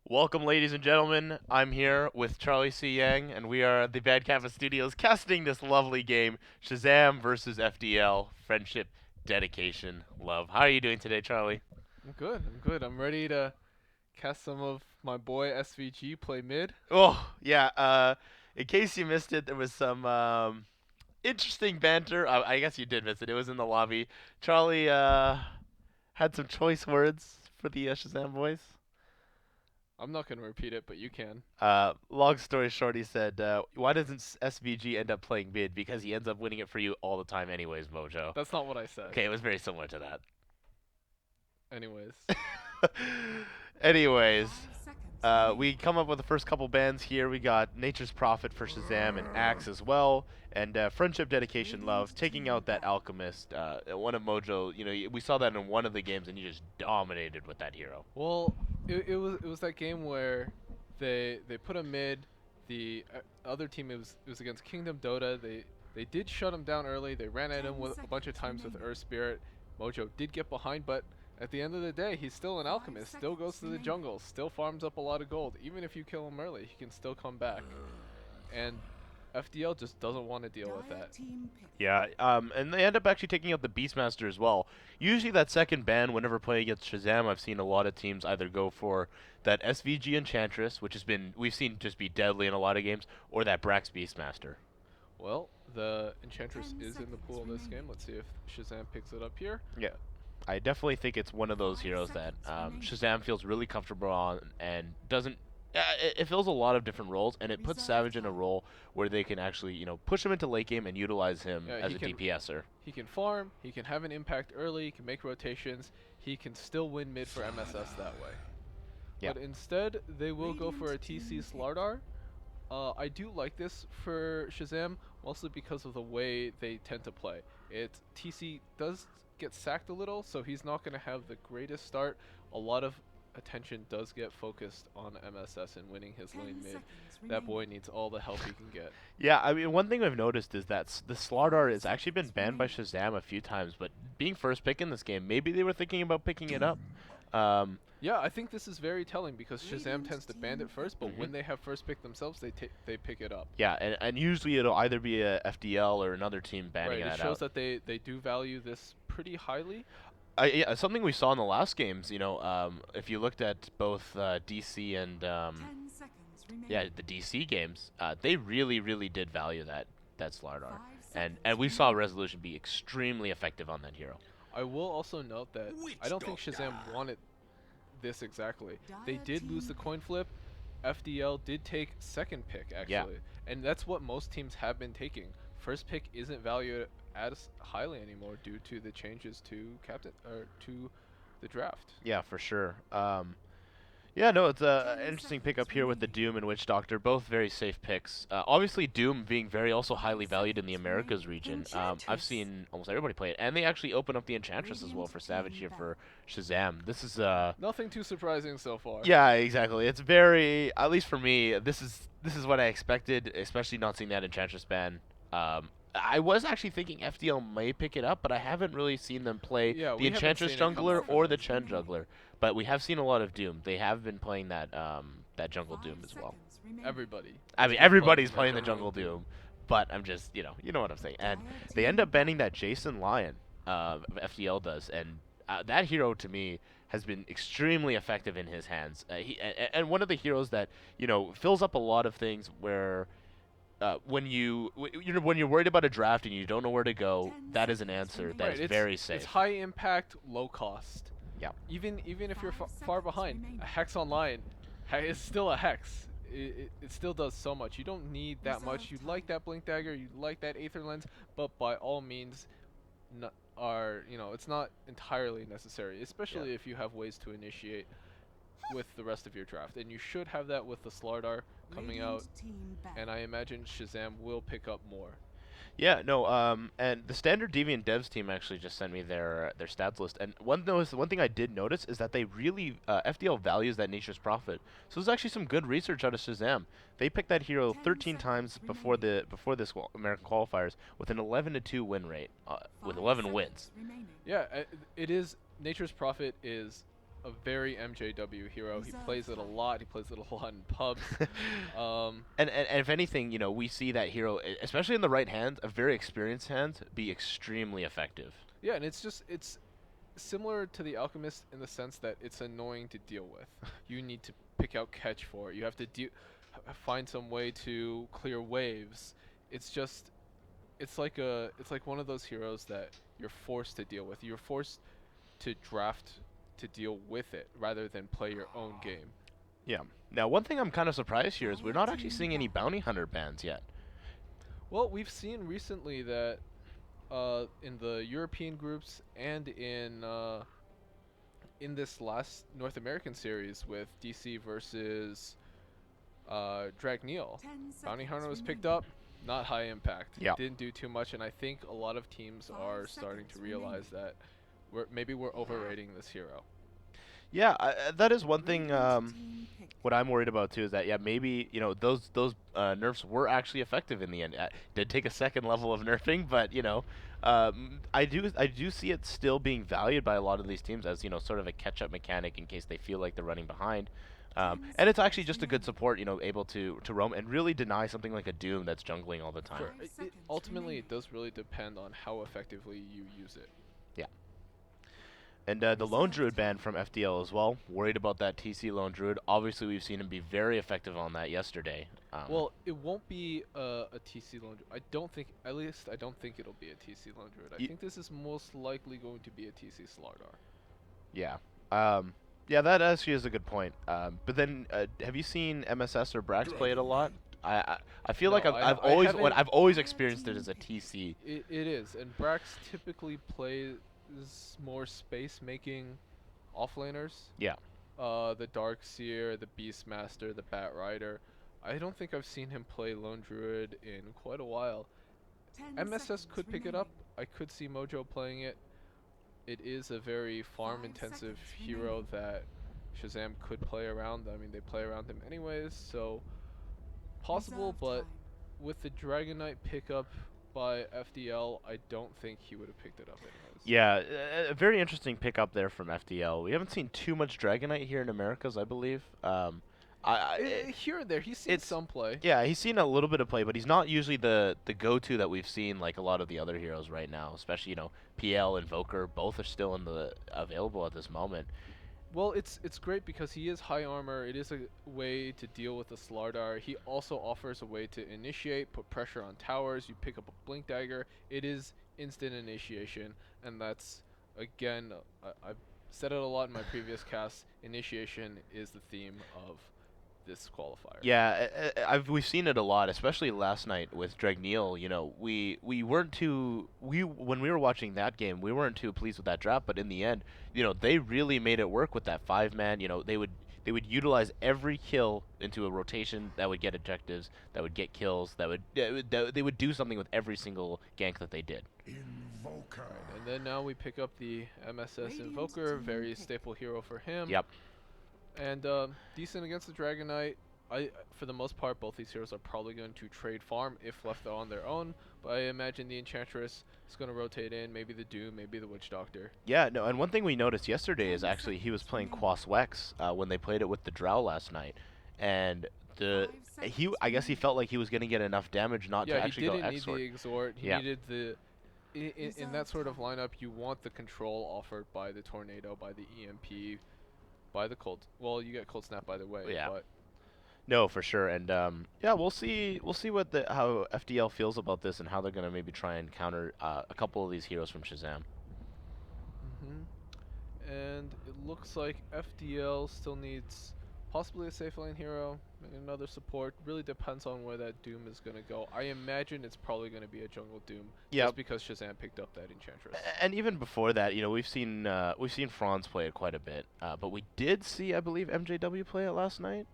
Welcome, ladies and gentlemen. I'm here with Charlie C. Yang, and we are at the Bad Kappa Studios casting this lovely game, Shazam versus FDL, Friendship, Dedication, Love. How are you doing today, Charlie? I'm good. I'm good. I'm ready to cast some of my boy SVG play mid. Oh, yeah, in case you missed it, there was some interesting banter. I guess you did miss it. It was in the lobby. Charlie had some choice words for the Shazam voice. I'm not gonna repeat it, but you can. Long story short, he said, "Why doesn't SVG end up playing mid? Because he ends up winning it for you all the time, anyways, Mojo." That's not what I said. Okay, it was very similar to Anyways, that. Anyways, we come up with the first couple bands here. We got Nature's Prophet for Shazam and Axe as well, and Friendship, Dedication, Love, taking out that Alchemist. One of Mojo, we saw that in one of the games, and you just dominated with that hero. well, it was that game where they put a mid. The other team it was against Kingdom Dota. They did shut him down early. They ran at him with a bunch of times with Earth Spirit. Mojo did get behind, but at the end of the day, he's still an alchemist. Still goes to the jungle. Still farms up a lot of gold. Even if you kill him early, he can still come back. And FDL just doesn't want to deal with that. Yeah, and they end up actually taking out the Beastmaster as well. Usually that second ban, whenever playing against Shazam, I've seen a lot of teams either go for that SVG Enchantress, which we've seen just be deadly in a lot of games, or that Brax Beastmaster. Well, the Enchantress is in the pool in this game. Let's see if Shazam picks it up here. Yeah, I definitely think it's one of those heroes that Shazam feels really comfortable on and doesn't. It fills a lot of different roles, and it puts Savage in a role where they can actually, push him into late game and utilize him Yeah, as a DPSer. he can farm, he can have an impact early, he can make rotations, he can still win mid for MSS that way. Yeah. But instead, they will go for a TC Slardar. I do like this for Shazam, mostly because of the way they tend to play. TC does get sacked a little, so he's not going to have the greatest start. A lot of attention does get focused on MSS and winning his lane mid. That boy needs all the help he can get. Yeah, I mean, one thing I've noticed is that the Slardar has actually been banned by Shazam a few times, but being first pick in this game, maybe they were thinking about picking it up. Um, Yeah, I think this is very telling because Shazam tends to ban it first, but Mhm. when they have first pick themselves, they pick it up. yeah, and usually it'll either be a FDL or another team banning Right, it that shows out. that they do value this pretty highly. Yeah, something we saw in the last games, if you looked at both DC and yeah, the DC games, they really, really did value that Slardar, and we saw Resolution be extremely effective on that hero. I will also note that I don't think Shazam wanted this exactly. They did lose the coin flip. FDL did take second pick Yeah. actually, and that's what most teams have been taking. First pick isn't valued as highly anymore due to the changes to captain or to the draft. Yeah, for sure. Yeah, no, it's an interesting pickup here with the Doom and Witch Doctor, both very safe picks. Obviously, Doom being very also highly valued in the Americas region. I've seen almost everybody play it, and they actually open up the Enchantress as well for Savage here for Shazam. This is Nothing too surprising so far. yeah, exactly. It's very, at least for me, this is what I expected, especially not seeing that Enchantress ban. I was actually thinking FDL may pick it up, but I haven't really seen them play Yeah, the we haven't Enchantress seen it come jungler out for or the this. Chen jungler. But we have seen a lot of Doom. They have been playing that jungle Doom as well. Everybody. I mean, has been everybody's playing the Jungle jungle Doom, but I'm just, you know what I'm saying. And they end up banning that Jason Lion, FDL does, and that hero to me has been extremely effective in his hands. And one of the heroes that fills up a lot of things where when you're worried about a draft and you don't know where to go, that is an answer that Right, is very safe. it's high impact, low cost. Yeah. Even if you're far behind, a hex online is still a hex. It still does so much. You don't need that much. You like that blink dagger, you like that aether lens, but by all means, it's not entirely necessary, especially if you have ways to initiate with the rest of your draft. And you should have that with the Slardar coming out, and I imagine Shazam will pick up more. Yeah, no, and the standard Deviant Devs team actually just sent me their stats list, and one thing I did notice is that they really FDL values that Nature's Prophet. So there's actually some good research out of Shazam. They picked that hero 13 times before this American qualifiers with an 11-2 win rate, with 11 wins. Yeah, it is. Nature's Prophet is a very MJW hero. He plays it a lot. He plays it a lot in pubs. And if anything, we see that hero, especially in the right hands, a very experienced hand, be extremely effective. Yeah, and it's similar to the Alchemist in the sense that it's annoying to deal with. You need to pick out catch for it. You have to find some way to clear waves. It's just it's like one of those heroes that you're forced to deal with. You're forced to draft to deal with it rather than play your own game. Yeah. Now, one thing I'm kind of surprised here is we're not actually seeing any bounty hunter bans yet. Well, we've seen recently that in the European groups and in this last North American series with DC versus Dragneil, bounty hunter was picked up. Not high impact. Yeah. Didn't do too much, and I think a lot of teams are starting to realize that we're overrating this hero. Yeah, that is one thing. What I'm worried about too is that maybe those nerfs were actually effective in the end. Did take a second level of nerfing, but I do see it still being valued by a lot of these teams as sort of a catch-up mechanic in case they feel like they're running behind. And it's actually just a good support, able to roam and really deny something like a Doom that's jungling all the time. Sure. Ultimately, it does really depend on how effectively you use it. Yeah. And the Lone Druid ban from FDL as well. Worried about that TC Lone Druid. Obviously, we've seen him be very effective on that yesterday. Well, it won't be a TC Lone Druid. I don't think it'll be a TC Lone Druid. I think this is most likely going to be a TC Slardar. Yeah. Yeah, that actually is a good point. But then, have you seen MSS or Brax play it a lot? I feel like I've always experienced it as a TC. It is, and Brax typically plays more space making offlaners. Yeah. The Darkseer, the Beastmaster, the Bat Rider. I don't think I've seen him play Lone Druid in quite a while. MSS could pick it up. I could see Mojo playing it. It is a very farm intensive hero that Shazam could play around. I mean, they play around him anyways, so possible, but with the Dragon Knight pickup by FDL, I don't think he would have picked it up anyways. Yeah, a very interesting pickup there from FDL. We haven't seen too much Dragon Knight here in Americas, I believe. Here and there, he's seen some play. Yeah, he's seen a little bit of play, but he's not usually the go-to that we've seen like a lot of the other heroes right now. Especially PL, Invoker, both are still available at this moment. Well, it's great because he is high armor. It is a way to deal with the Slardar. He also offers a way to initiate, put pressure on towers. You pick up a Blink Dagger. It is instant initiation, and that's again I've said it a lot in my previous casts. Initiation is the theme of this qualifier. Yeah, we've seen it a lot, especially last night with Dragneil. We weren't too when we were watching that game, we weren't too pleased with that draft, but in the end, they really made it work with that 5-man. They would utilize every kill into a rotation that would get objectives, that would get kills, they would do something with every single gank that they did. Invoker. Right, and then now we pick up the MSS Invoker, very staple hero for him. Yep. And decent against the Dragon Knight. For the most part, both these heroes are probably going to trade farm if left on their own. But I imagine the Enchantress is going to rotate in, maybe the Doom, maybe the Witch Doctor. Yeah, no, and one thing we noticed yesterday is actually he was playing Quas Wex when they played it with the Drow last night, and I guess he felt like he was going to get enough damage not to actually go Exort. Yeah, he didn't need the Exort. He needed the. In that sort of lineup, you want the control offered by the Tornado, by the EMP. By the Cold, well, you get Cold Snap by the way. Yeah. But no, for sure, and we'll see what how FDL feels about this and how they're gonna maybe try and counter a couple of these heroes from Shazam. And it looks like FDL still needs possibly a safe lane hero, maybe another support. Really depends on where that Doom is gonna go. I imagine it's probably gonna be a jungle Doom, just because Shazam picked up that Enchantress. And even before that, we've seen Franz play it quite a bit, but we did see, I believe, MJW play it last night.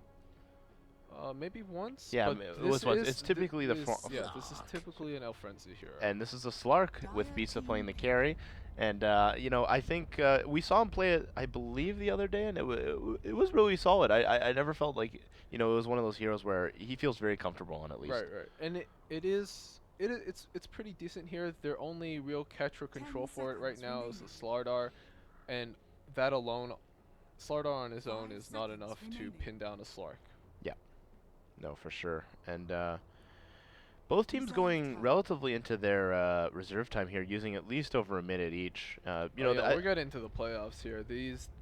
Maybe once. Yeah, it was once. It's typically this is typically an Elf Frenzy hero. And this is a Slark with Bisa playing the carry. And, I think we saw him play it, I believe, the other day, and it was really solid. I never felt like, it was one of those heroes where he feels very comfortable on, at least. Right. And it's pretty decent here. Their only real catch or control for it right now is the Slardar, and that alone Slardar on his own is not enough to pin down a Slark. Yeah, no, for sure. And both teams going relatively into their reserve time here, using at least over a minute each. You Oh know, yeah, we're getting into the playoffs here.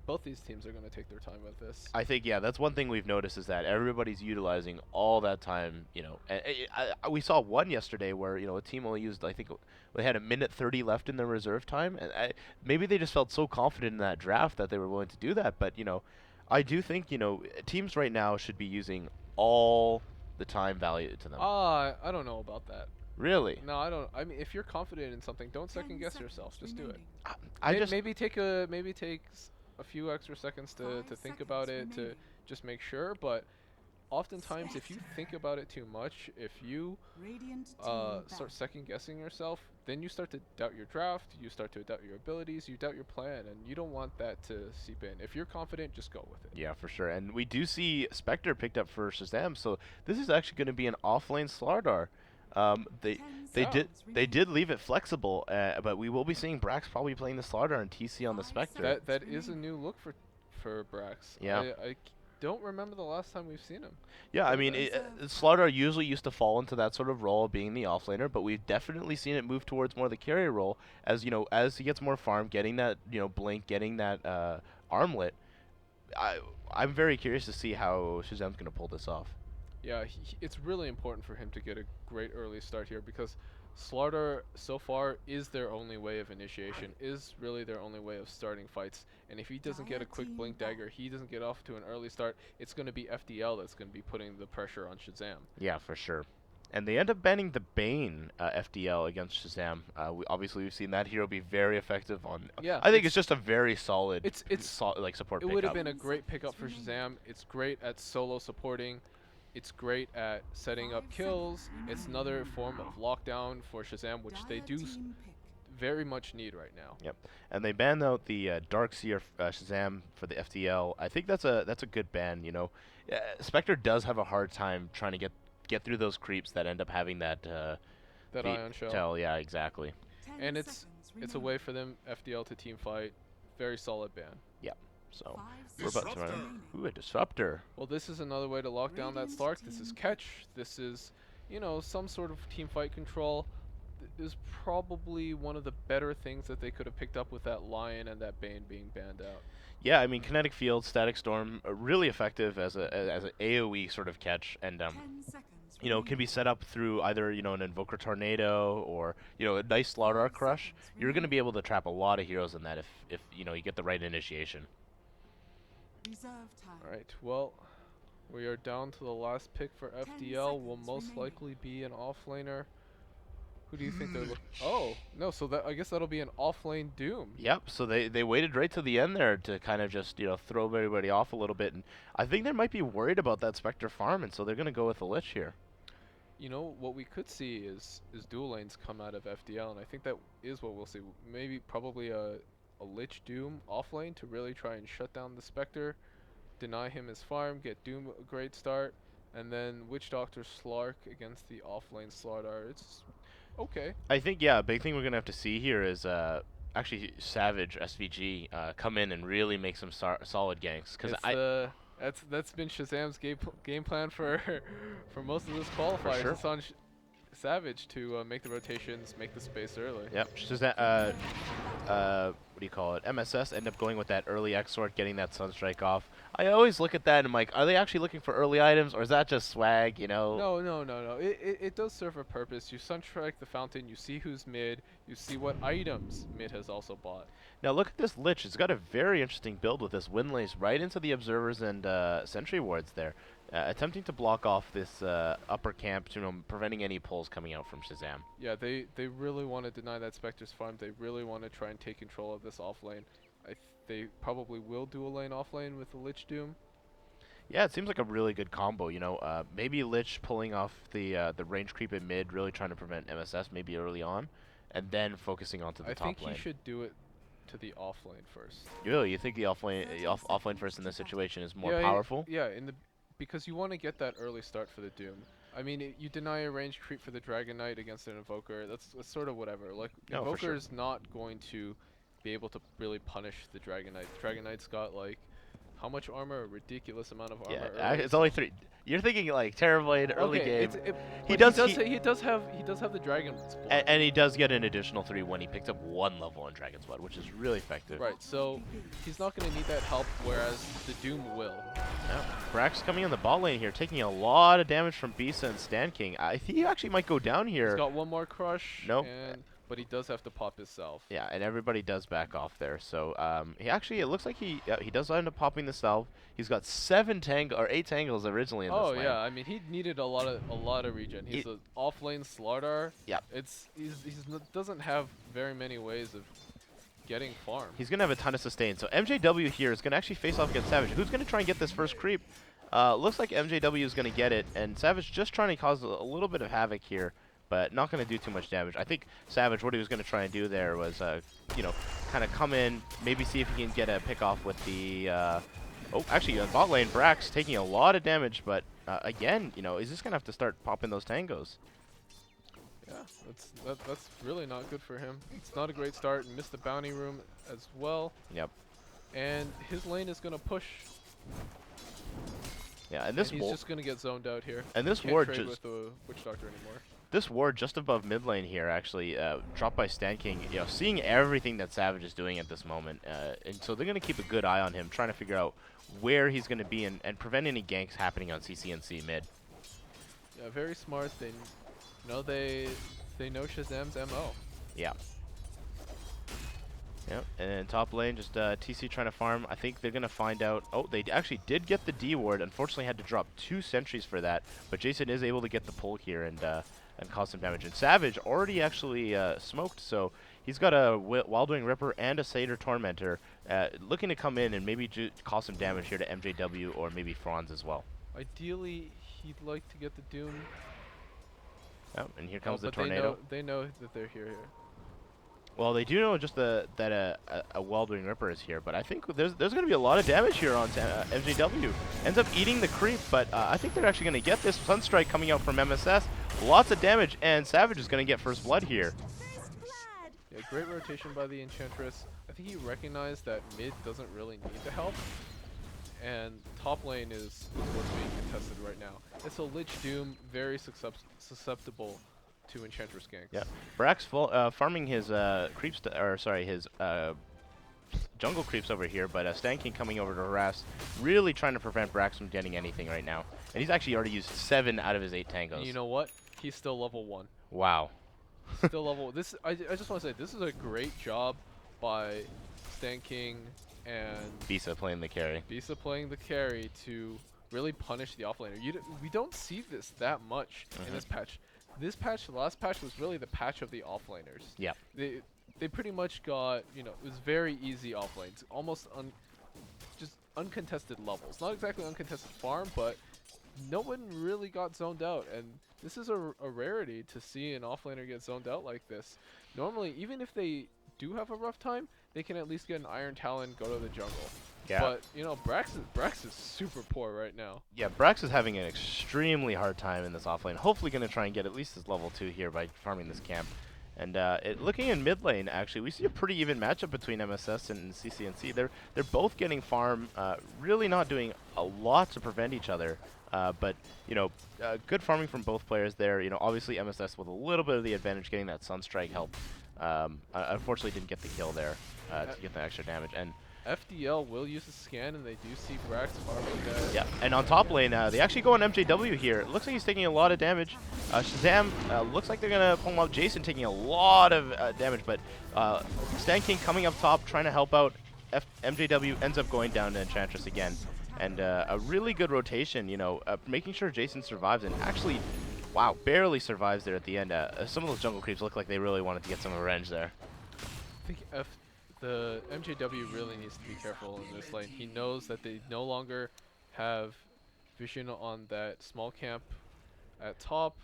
Both these teams are going to take their time with this. I think, yeah, that's one thing we've noticed is that everybody's utilizing all that time. You know, we saw one yesterday where, you know, a team only used, I think, they had a minute 30 left in their reserve time, and maybe they just felt so confident in that draft that they were willing to do that. But, you know, I do think, you know, teams right now should be using all the time value to them. I don't know about that. Really? No, I don't. I mean, if you're confident in something, don't second guess yourself. Just do it. I just maybe take a few extra seconds to think about it to just make sure. But oftentimes, if you think about it too much, if you start second guessing yourself, then you start to doubt your draft. You start to doubt your abilities. You doubt your plan, and you don't want that to seep in. If you're confident, just go with it. Yeah, for sure. And we do see Spectre picked up for Shazam, so this is actually going to be an off-lane Slardar. They did leave it flexible, but we will be seeing Brax probably playing the Slardar and TC on the Spectre. That is a new look for Brax. Yeah. I don't remember the last time we've seen him. Yeah, I mean, Slardar usually used to fall into that sort of role of being the offlaner, but we've definitely seen it move towards more the carry role as, you know, as he gets more farm, getting that, you know, blink, getting that armlet. I'm very curious to see how Shazam's going to pull this off. Yeah, it's really important for him to get a great early start here because Slardar so far is their only way of initiation, is really their only way of starting fights. And if he doesn't get a quick blink dagger, he doesn't get off to an early start, it's going to be FDL that's going to be putting the pressure on Shazam. Yeah, for sure. And they end up banning the Bane FDL against Shazam. Obviously, we've seen that hero be very effective on. Yeah, I think it's just a very solid. Like support. It would would have been a great pickup for Shazam. It's great at solo supporting. It's great at setting up kills. It's another form of lockdown for Shazam, which they do very much need right now. Yep. And they banned out the Darkseer Shazam for the FDL. I think that's a good ban. You know, Spectre does have a hard time trying to get through those creeps that end up having that ion shell. Yeah, exactly. And it's a way for them FDL to team fight. Very solid ban. Yep. So we're about to run. Ooh, a disruptor. Well, this is another way to lock down that Slark. This is catch. This is, you know, some sort of team fight control. Is probably one of the better things that they could have picked up with that Lion and that Bane being banned out. Yeah, I mean, Kinetic Field, Static Storm, really effective as an AOE sort of catch, and you know, can be set up through either, you know, an Invoker Tornado or, you know, a nice Slardar Crush. You're going to be able to trap a lot of heroes in that if you know, you get the right initiation. Alright, well, we are down to the last pick for FDL. Will most likely be an offlaner. Who do you think they're looking? Oh, no, so I guess that'll be an offlane Doom. Yep, so they waited right to the end there to kind of just, you know, throw everybody off a little bit. And I think they might be worried about that Spectre farm, and so they're going to go with the Lich here. You know, what we could see is dual lanes come out of FDL, and I think that is what we'll see. Maybe probably a Lich Doom offlane to really try and shut down the Spectre, deny him his farm, get Doom a great start, and then Witch Doctor Slark against the offlane Slardar. It's okay. I think, yeah, a big thing we're going to have to see here is actually Savage SVG come in and really make some solid ganks. That's been Shazam's game plan for most of this qualifier. Sure. It's on Savage to make the rotations, make the space early. Yep. Shazam, what do you call it? MSS end up going with that early X-Sword, getting that Sunstrike off. I always look at that and I'm like, are they actually looking for early items, or is that just swag, you know? No. It does serve a purpose. You Sunstrike the fountain, you see who's mid, you see what items mid has also bought. Now look at this Lich. It's got a very interesting build with this Windlace right into the Observers and Sentry Wards there. Attempting to block off this upper camp, you know, preventing any pulls coming out from Shazam. Yeah, they really want to deny that Spectre's farm. They really want to try and take control of this off lane. They probably will dual lane off lane with the Lich Doom. Yeah, it seems like a really good combo. You know, maybe Lich pulling off the range creep in mid, really trying to prevent MSS maybe early on, and then focusing onto the top lane. I think he should do it to the off lane first. Really, you think the off lane first in this situation is more powerful? Yeah, because you want to get that early start for the Doom. I mean, you deny a range creep for the Dragon Knight against an Invoker. That's sort of whatever. Like, no, Invoker is not going to be able to really punish the Dragon Knight. The Dragon Knight's got like How much armor? A ridiculous amount of Yeah, armor early. it's only 3. You're thinking like Terrorblade early Okay, game. He but does he does have the Dragon's Blood. and he does get an additional 3 when he picks up 1 level on Dragon's Blood, which is really effective. Right, so he's not going to need that help, whereas the Doom will. Yeah. Brax coming in the bot lane here, taking a lot of damage from Bisa and Stan King. I think he actually might go down here. He's got one more crush, Nope. but he does have to pop himself. Yeah, and everybody does back off there. So he actually, it looks like he does end up popping the salve. He's got 8 tangles originally in this lane. Oh yeah, I mean he needed a lot of regen. He's an off lane Slardar. Yeah. Doesn't have very many ways of getting farm. He's gonna have a ton of sustain. So MJW here is gonna actually face off against Savage. Who's gonna try and get this first creep? Looks like MJW is gonna get it, and Savage just trying to cause a little bit of havoc here, but not going to do too much damage. I think Savage, what he was going to try and do there was, you know, kind of come in, maybe see if he can get a pick off with the, oh, actually, on bot lane, Brax taking a lot of damage, but again, you know, he's just going to have to start popping those tangos. Yeah, that's really not good for him. It's not a great start. Missed the bounty room as well. Yep. And his lane is going to push. Yeah, and this he's just going to get zoned out here. And this Can't ward trade just with the Witch Doctor anymore. This ward just above mid lane here, actually, dropped by Stan King, you know, seeing everything that Savage is doing at this moment. And so they're going to keep a good eye on him, trying to figure out where he's going to be and prevent any ganks happening on CCNC mid. Yeah, very smart. They know Shazam's MO. Yeah. Yep, and then top lane, just TC trying to farm. I think they're going to find out. Oh, they actually did get the D ward. Unfortunately, had to drop 2 sentries for that. But Jason is able to get the pull here and cause some damage. And Savage already actually smoked, so he's got a Wild Wing Ripper and a Satyr Tormentor looking to come in and maybe cause some damage here to MJW or maybe Franz as well. Ideally, he'd like to get the Doom. Oh, and here comes the Tornado. They know that they're here. Well, they do know just that a Wild Wing Ripper is here, but I think there's going to be a lot of damage here on MJW. Ends up eating the creep, but I think they're actually going to get this Sunstrike coming out from MSS. Lots of damage, and Savage is going to get first blood here. Yeah, great rotation by the Enchantress. I think he recognized that mid doesn't really need the help, and top lane is what's being contested right now. It's a Lich Doom, very susceptible to Enchantress ganks. Yeah, Brax farming his creeps, his jungle creeps over here, but Stan King coming over to harass, really trying to prevent Brax from getting anything right now. And he's actually already used 7 out of his 8 tangos. And you know what? He's still level 1. Wow. Still level. I just want to say this is a great job by Stan King and Bisa playing the carry. Bisa playing the carry to really punish the offlaner. We don't see this that much in this patch. This patch, the last patch, was really the patch of the offlaners. Yeah. They pretty much got, you know, it was very easy offlanes, almost just uncontested levels. Not exactly uncontested farm, but no one really got zoned out, and this is a rarity to see an offlaner get zoned out like this. Normally, even if they do have a rough time, they can at least get an Iron Talon, go to the jungle. Yeah. But, you know, Brax is super poor right now. Yeah, Brax is having an extremely hard time in this offlane. Hopefully going to try and get at least his level 2 here by farming this camp. And looking in mid lane, actually, we see a pretty even matchup between MSS and CCNC. They're both getting farm, really not doing a lot to prevent each other. But, you know, good farming from both players there. You know, obviously MSS with a little bit of the advantage getting that Sunstrike help. Unfortunately didn't get the kill there to get the extra damage. And FDL will use a scan, and they do see Brax farming that. yeah, and on top lane, they actually go on MJW here. It looks like he's taking a lot of damage. Shazam looks like they're going to pull him out. Jason taking a lot of damage, but Stan King coming up top, trying to help out. MJW ends up going down to Enchantress again. And a really good rotation, you know, making sure Jason survives, and actually, wow, barely survives there at the end. Some of those jungle creeps look like they really wanted to get some revenge there. I think the MJW really needs to be careful in this lane. He knows that they no longer have vision on that small camp at top,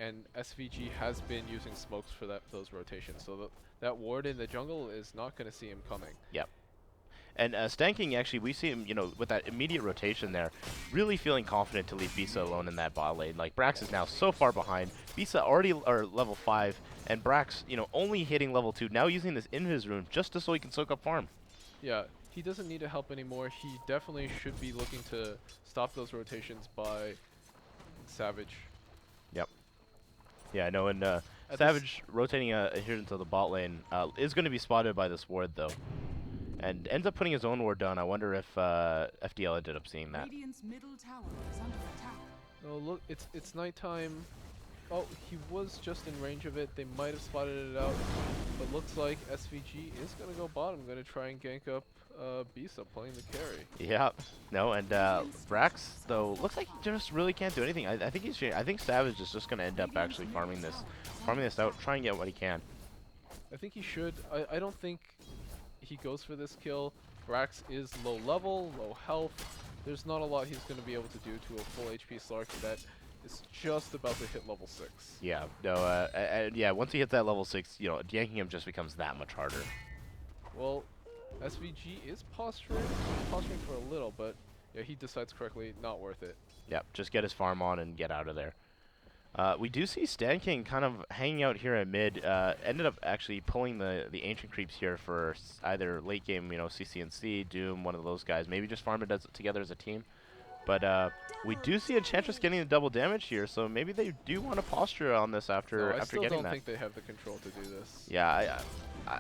and SVG has been using smokes for those rotations. So that ward in the jungle is not going to see him coming. Yep. And Stan King, actually, we see him, you know, with that immediate rotation there, really feeling confident to leave Bisa alone in that bot lane. Like, Brax is now so far behind. Bisa already are level 5, and Brax, you know, only hitting level 2, now using this Invis rune just so he can soak up farm. Yeah, he doesn't need to help anymore. He definitely should be looking to stop those rotations by Savage. Yep. Yeah, I know, and At this, Savage rotating here into the bot lane is going to be spotted by this ward, though. And ends up putting his own ward down. I wonder if FDL ended up seeing that. Radiant's middle tower is under attack. oh look, it's nighttime. Oh, he was just in range of it. They might have spotted it out, but looks like SVG is gonna go bottom. Gonna try and gank up Bisa playing the carry. Yeah, no, and Brax though looks like he just really can't do anything. I think I think Savage is just gonna end up actually farming this out, try and get what he can. I think he should. I don't think he goes for this kill. Brax is low level, low health. There's not a lot he's gonna be able to do to a full HP Slarky that is just about to hit level 6. Yeah, no, yeah. Once he hits that level 6, you know, yanking him just becomes that much harder. Well, SVG is posturing for a little, but yeah, he decides correctly, not worth it. Yep, just get his farm on and get out of there. We do see Stan King kind of hanging out here at mid. Ended up actually pulling the ancient creeps here for either late game, you know, CCNC, Doom, one of those guys. Maybe just farm it together as a team. But we do see Enchantress getting the double damage here, so maybe they do want to posture on this after I still getting don't that. think they have the control to do this. Yeah,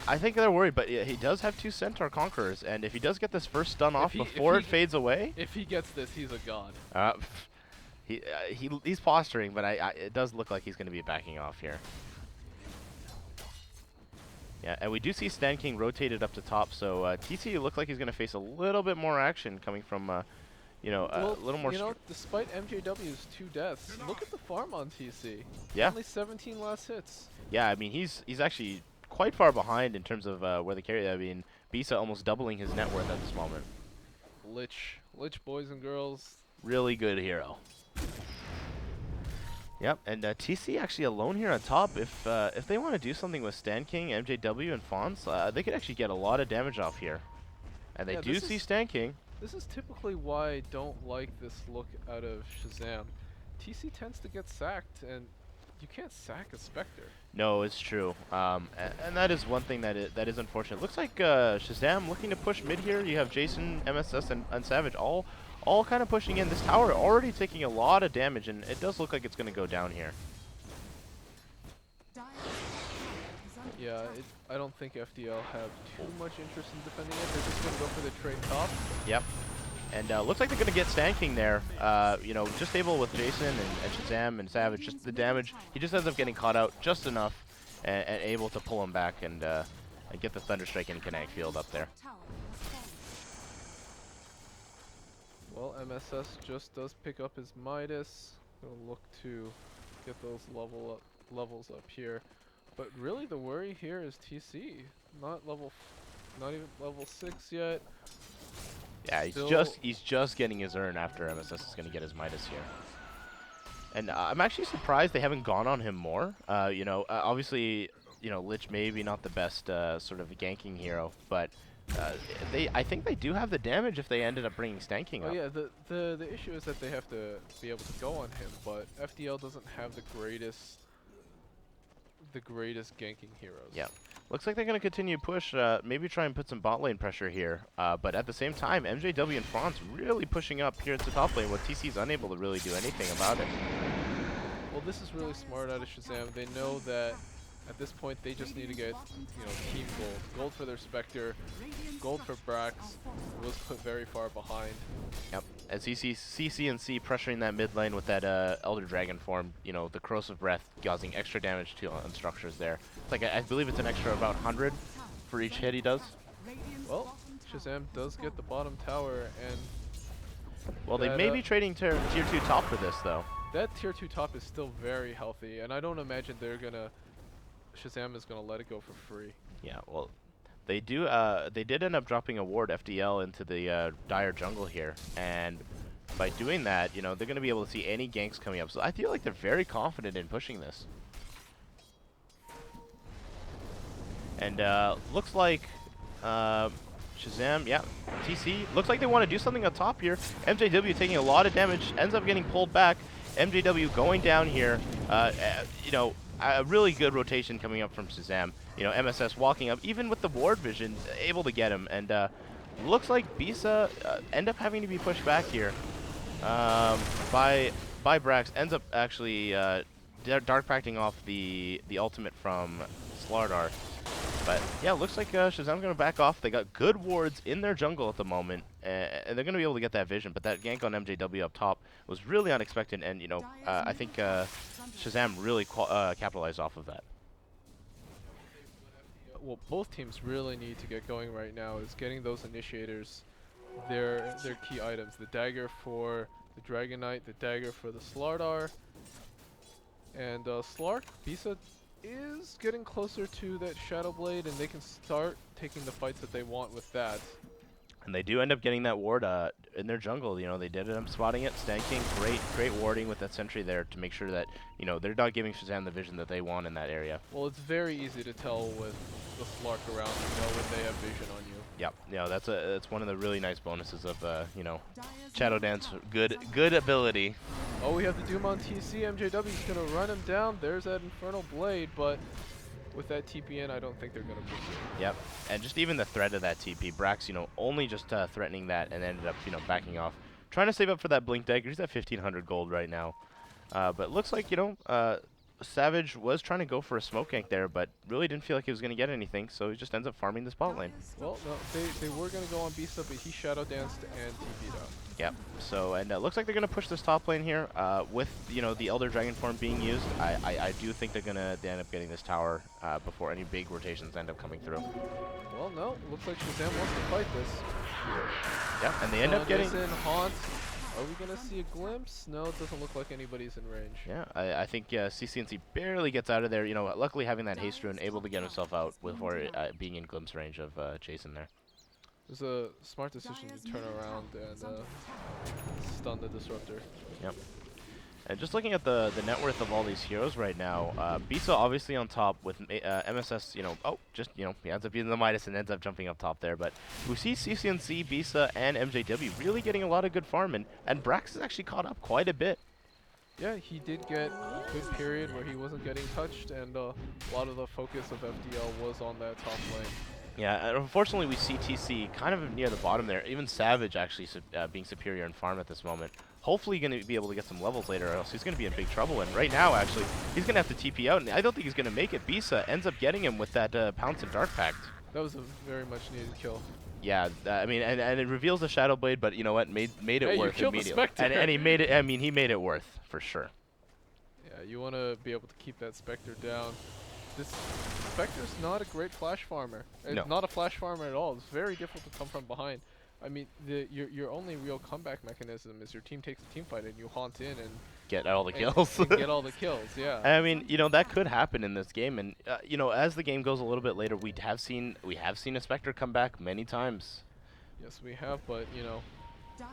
I think they're worried, but yeah, he does have 2 Centaur Conquerors, and if he does get this first stun off before it fades away, If he gets this, he's a god. he's posturing, but it does look like he's going to be backing off here. Yeah, and we do see Stan King rotated up to top, so TC looks like he's going to face a little bit more action coming from, you know, Well, a little more. you know, despite MJW's 2 deaths, look at the farm on TC. Yeah. Only 17 last hits. Yeah, I mean, he's actually quite far behind in terms of where the carry. I mean, Bisa almost doubling his net worth at this moment. Lich, boys and girls. Really good hero. Yep, and TC actually alone here on top. If they want to do something with Stan King, MJW, and Fonz, they could actually get a lot of damage off here. And they Yeah, do see Stan King. This is typically why I don't like this look out of Shazam. TC tends to get sacked, and you can't sack a Spectre. No, it's true. And that is one thing that is unfortunate. Looks like Shazam looking to push mid here. You have Jason, MSS, and Savage all kind of pushing in. This tower already taking a lot of damage, and it does look like it's going to go down here. Yeah, I don't think FDL have too much interest in defending it. They're just going to go for the trade top. Yep. And looks like they're going to get Stan King there. You know, just able with Jason and Shazam and Savage. Just the damage. He just ends up getting caught out just enough and able to pull him back and get the Thunderstrike in Kinetic Field up there. Well, MSS just does pick up his Midas. Gonna look to get those levels up here. But really, the worry here is TC. Not even level 6 yet. Yeah, he's just getting his urn after MSS is gonna get his Midas here. And I'm actually surprised they haven't gone on him more. You know, obviously, you know, Lich maybe not the best sort of ganking hero, but I think they do have the damage if they ended up bringing Stan King up. Oh yeah, the issue is that they have to be able to go on him, but FDL doesn't have the greatest ganking heroes. Yeah. Looks like they're going to continue to push, maybe try and put some bot lane pressure here. But at the same time, MJW and Franz really pushing up here into top lane, where TC's unable to really do anything about it. Well, this is really smart out of Shazam. They know that at this point they just need to get, you know, team gold. Gold for their Spectre, gold for Brax, who was put very far behind. Yep. As CCNC pressuring that mid lane with that Elder Dragon form, you know, the Corrosive Breath causing extra damage to on structures there. It's like, I believe it's an extra about 100 for each hit he does. Well, Shazam does get the bottom tower, and well, they may be trading tier 2 top for this, though. that tier 2 top is still very healthy, and I don't imagine Shazam is gonna let it go for free. Yeah, well, they did end up dropping a ward FDL into the dire jungle here, and by doing that, you know, they're gonna be able to see any ganks coming up. So I feel like they're very confident in pushing this. And looks like Shazam, yeah, TC, looks like they want to do something on top here. MJW taking a lot of damage, ends up getting pulled back. MJW going down here, you know, a really good rotation coming up from Shazam. You know, MSS walking up, even with the ward vision, able to get him. And looks like Bisa end up having to be pushed back here by Brax. Ends up actually dark pacting off the ultimate from Slardar. But yeah, looks like Shazam's going to back off. They got good wards in their jungle at the moment, and they're going to be able to get that vision. But that gank on MJW up top was really unexpected, and, you know, I think Shazam really capitalized off of that. What both teams really need to get going right now is getting those initiators, their key items. The dagger for the Dragon Knight, the dagger for the Slardar. And Slark, Bisa is getting closer to that Shadow Blade, and they can start taking the fights that they want with that. And they do end up getting that ward in their jungle. You know, they did end up spotting it, stanking. Great warding with that sentry there to make sure that, you know, they're not giving Shazam the vision that they want in that area. Well, it's very easy to tell with the Slark around. You know when they have vision on you. Yep. You know, that's one of the really nice bonuses of you know, Shadow Dance. Good ability. Oh, we have the Doom on TC. MJW's gonna run him down. There's that Infernal Blade, but with that TPN, I don't think they're gonna pursue. Yep. And just even the threat of that TP, Brax, you know, only just threatening that and ended up, you know, backing off. Trying to save up for that Blink Dagger. He's at 1,500 gold right now. But it looks like, you know, Savage was trying to go for a smoke gank there, but really didn't feel like he was going to get anything, so he just ends up farming the spot lane. Well, no, they were going to go on Bisa, but he Shadow Danced and TP'd out. Yep. So, and looks like they're going to push this top lane here with, you know, the Elder Dragon form being used. I do think they end up getting this tower before any big rotations end up coming through. Well, no, looks like Shazam wants to fight this. Yep, and they end up getting... in Haunt. Are we going to see a glimpse? No, it doesn't look like anybody's in range. Yeah, I think CCNC barely gets out of there. You know, luckily having that haste rune, able to get himself out before being in glimpse range of Jason there. It was a smart decision to turn around and stun the Disruptor. Yep. And just looking at the net worth of all these heroes right now, Bisa obviously on top with MSS, you know, just, you know, he ends up using the Midas and ends up jumping up top there. But we see CCNC, Bisa, and MJW really getting a lot of good farm, and Brax has actually caught up quite a bit. Yeah, he did get a good period where he wasn't getting touched, and a lot of the focus of FDL was on that top lane. Yeah, and unfortunately we see TC kind of near the bottom there. Even Savage actually being superior in farm at this moment. Hopefully going to be able to get some levels later, or else he's going to be in big trouble. And right now, actually, he's going to have to TP out, and I don't think he's going to make it. Bisa ends up getting him with that Pounce and Dark Pact. That was a very much needed kill. Yeah, I mean, and it reveals the Shadow Blade, but you know what, made it worth immediately. And he made it. I mean, he made it worth for sure. Yeah, you want to be able to keep that Spectre down. This Spectre's not a great flash farmer. It's No. not a flash farmer at all. It's very difficult to come from behind. I mean, your only real comeback mechanism is your team takes a team fight and you haunt in and get all the kills. and get all the kills, yeah. I mean, you know, that could happen in this game, and you know, as the game goes a little bit later, we have seen a Spectre come back many times. Yes, we have, but you know,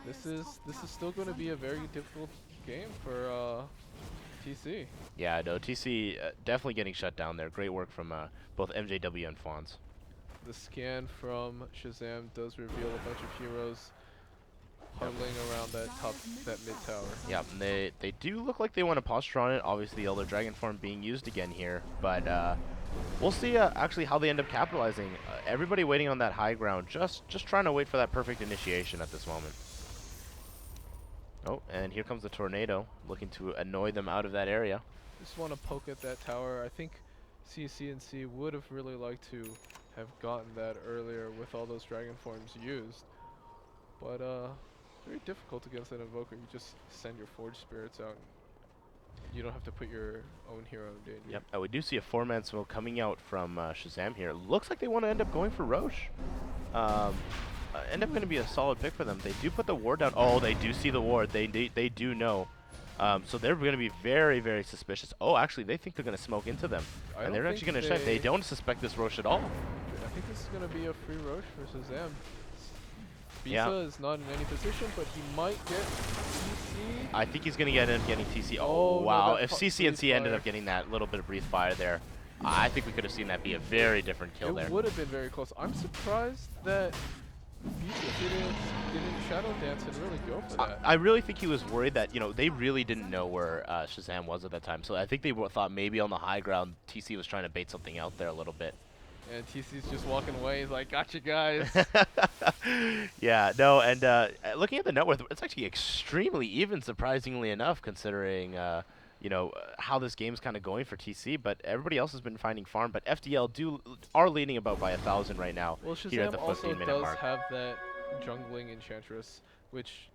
this is still going to be a very difficult game for TC. Yeah, no, TC definitely getting shut down there. Great work from both MJW and Fawns. The scan from Shazam does reveal a bunch of heroes huddling around that mid tower. Yeah, and they do look like they want to posture on it. Obviously, the Elder Dragon form being used again here, but we'll see actually how they end up capitalizing. Everybody waiting on that high ground, just trying to wait for that perfect initiation at this moment. Oh, and here comes the tornado, looking to annoy them out of that area. Just want to poke at that tower. I think CCNC would have really liked to have gotten that earlier with all those dragon forms used, but very difficult against an invoker. You just send your forge spirits out. You don't have to put your own hero in danger. Yep, and we do see a 4-man smoke coming out from Shazam here. Looks like they want to end up going for Roche. End up going to be a solid pick for them. They do put the ward down. Oh, they do see the ward. They do know. So they're going to be very, very suspicious. Oh, actually, they think they're going to smoke into them. And they're actually going to check. They don't suspect this Roche at all. I think this is going to be a free Roche for Shazam. Bisa is not in any position, but he might get TC. I think he's going to end up getting TC. Oh, wow. No, if CCNC ended up getting that little bit of breathe fire there, I think we could have seen that be a very different kill there. It would have been very close. I'm surprised that Bisa didn't Shadow Dance and really go for that. I really think he was worried that, you know, they really didn't know where Shazam was at that time. So I think they thought maybe on the high ground, TC was trying to bait something out there a little bit. And TC's just walking away. He's like, "Gotcha, guys." Yeah, no, and looking at the net worth, it's actually extremely even, surprisingly enough, considering how this game's kind of going for TC. But everybody else has been finding farm. But FDL are leading about by 1,000 right now Well, here at Shazam the also 15-minute does mark. have that jungling enchantress, which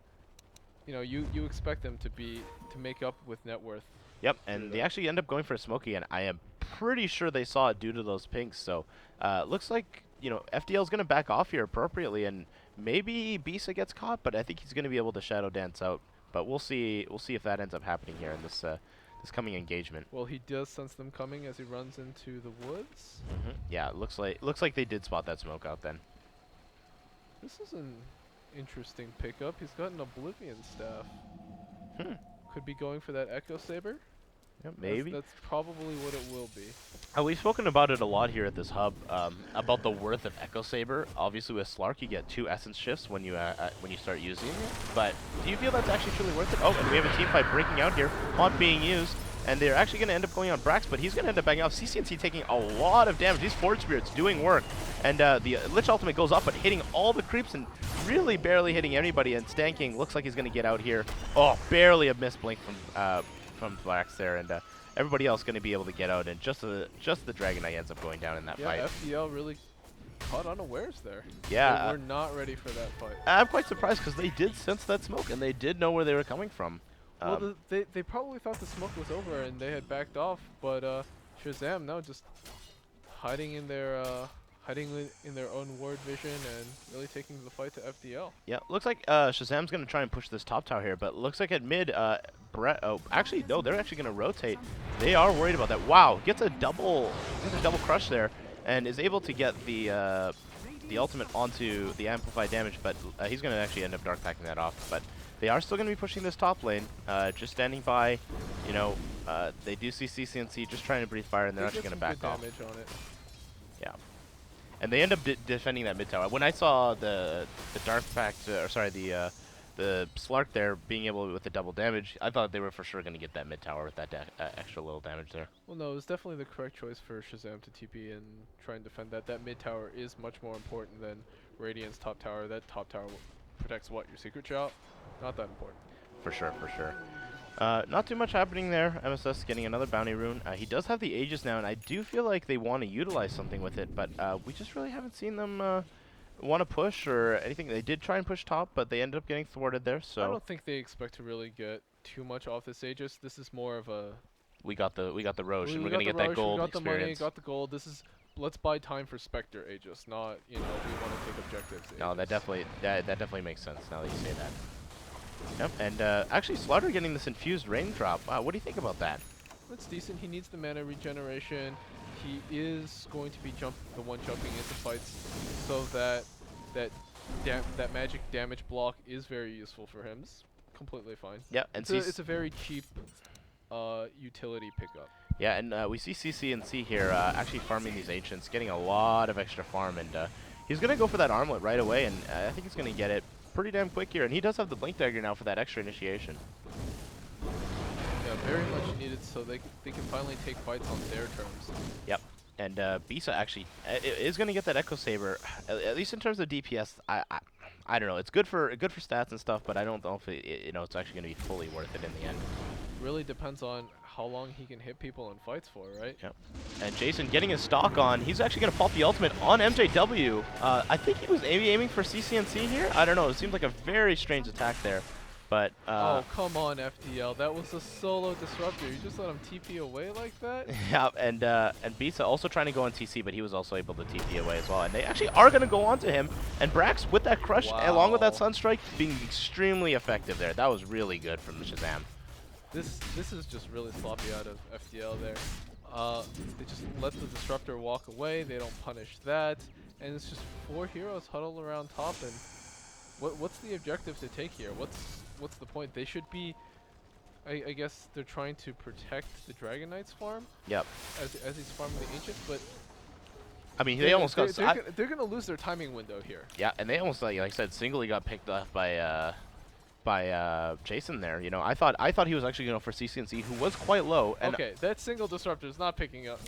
you expect them to make up with net worth. Yep, and they actually end up going for a Smokey, and I am pretty sure they saw it due to those pinks. So looks like FDL is going to back off here appropriately, and maybe Bisa gets caught, but I think he's going to be able to shadow dance out. But we'll see. We'll see if that ends up happening here in this coming engagement. Well, he does sense them coming as he runs into the woods. Yeah, it looks like they did spot that smoke out then. This is an interesting pickup. He's got an Oblivion staff. Could be going for that Echo Saber. Yeah, maybe. That's probably what it will be. We've spoken about it a lot here at this hub, about the worth of Echo Saber. Obviously, with Slark, you get 2 essence shifts when you start using it. But do you feel that's actually truly worth it? Oh, and we have a team fight breaking out here. Haunt being used, and they're actually going to end up going on Brax, but he's going to end up banging off. CCNC taking a lot of damage. These Forge Spirits doing work, and the Lich Ultimate goes up, but hitting all the creeps and really barely hitting anybody. And Stan King looks like he's going to get out here. Oh, barely a miss blink from Brax there, and everybody else going to be able to get out, and just the Dragon Knight ends up going down in that fight. Yeah, FDL really caught unawares there. Yeah. We're not ready for that fight. I'm quite surprised because they did sense that smoke, and they did know where they were coming from. Well, they probably thought the smoke was over and they had backed off, but Shazam now just hiding in their own ward vision and really taking the fight to FDL. Yeah, looks like Shazam's going to try and push this top tower here, but looks like at mid, actually, no, they're actually going to rotate. They are worried about that. Wow, gets a double crush there, and is able to get the ultimate onto the amplified damage, but he's going to actually end up dark packing that off. But they are still going to be pushing this top lane, just standing by. They do see CCNC just trying to breathe fire, and they're actually going to back off. Damage on it. Yeah. And they end up defending that mid tower. When I saw the dark pact, the Slark there being able with the double damage, I thought they were for sure going to get that mid tower with that extra little damage there. Well, no, it was definitely the correct choice for Shazam to TP and try and defend that. That mid tower is much more important than Radiant's top tower. That top tower protects what? Your secret shout? Not that important. For sure, for sure. Not too much happening there. MSS getting another bounty rune. He does have the Aegis now, and I do feel like they want to utilize something with it, but we just really haven't seen them want to push or anything. They did try and push top, but they ended up getting thwarted there. So I don't think they expect to really get too much off this Aegis. This is more of a we got the Roche, and we're got gonna get the that Roche, gold we got the money, experience. got the gold. This is let's buy time for Spectre Aegis, not we want to take objectives. No, Aegis. that definitely makes sense now that you say that. Yep, and actually Slaughter getting this infused raindrop. What do you think about that? That's decent. He needs the mana regeneration. He is going to be the one jumping into fights, so that magic damage block is very useful for him. It's completely fine. Yeah, and it's a very cheap utility pickup. Yeah, and we see CCNC here actually farming these ancients, getting a lot of extra farm, and he's gonna go for that armlet right away, and I think he's gonna get it pretty damn quick here, and he does have the blink dagger now for that extra initiation. Yeah, very much needed, so they can finally take fights on their terms. Yep. And Bisa actually is going to get that Echo Saber, at least in terms of DPS. I don't know. It's good for stats and stuff, but I don't know if it's actually going to be fully worth it in the end. Really depends on how long he can hit people in fights for, right? Yep. And Jason getting his stock on. He's actually going to pop the ultimate on MJW. I think he was maybe aiming for CCNC here. I don't know. It seemed like a very strange attack there. But oh, come on, FDL. That was a solo disruptor. You just let him TP away like that? Yeah, and Bisa also trying to go on TC, but he was also able to TP away as well. And they actually are going to go on to him. And Brax with that crush, along with that Sunstrike, being extremely effective there. That was really good from Shazam. This is just really sloppy out of FDL there. They just let the disruptor walk away. They don't punish that. And it's just 4 heroes huddled around top. And what's the objective to take here? What's the point? They should be, I guess they're trying to protect the Dragon Knight's farm. Yep. As he's farming the Ancient, but I mean, they almost got. They're gonna lose their timing window here. Yeah, and they almost, like I said, singly got picked off by Jason there. You know, I thought he was actually going for CCNC, who was quite low. And okay, that single disruptor is not picking up.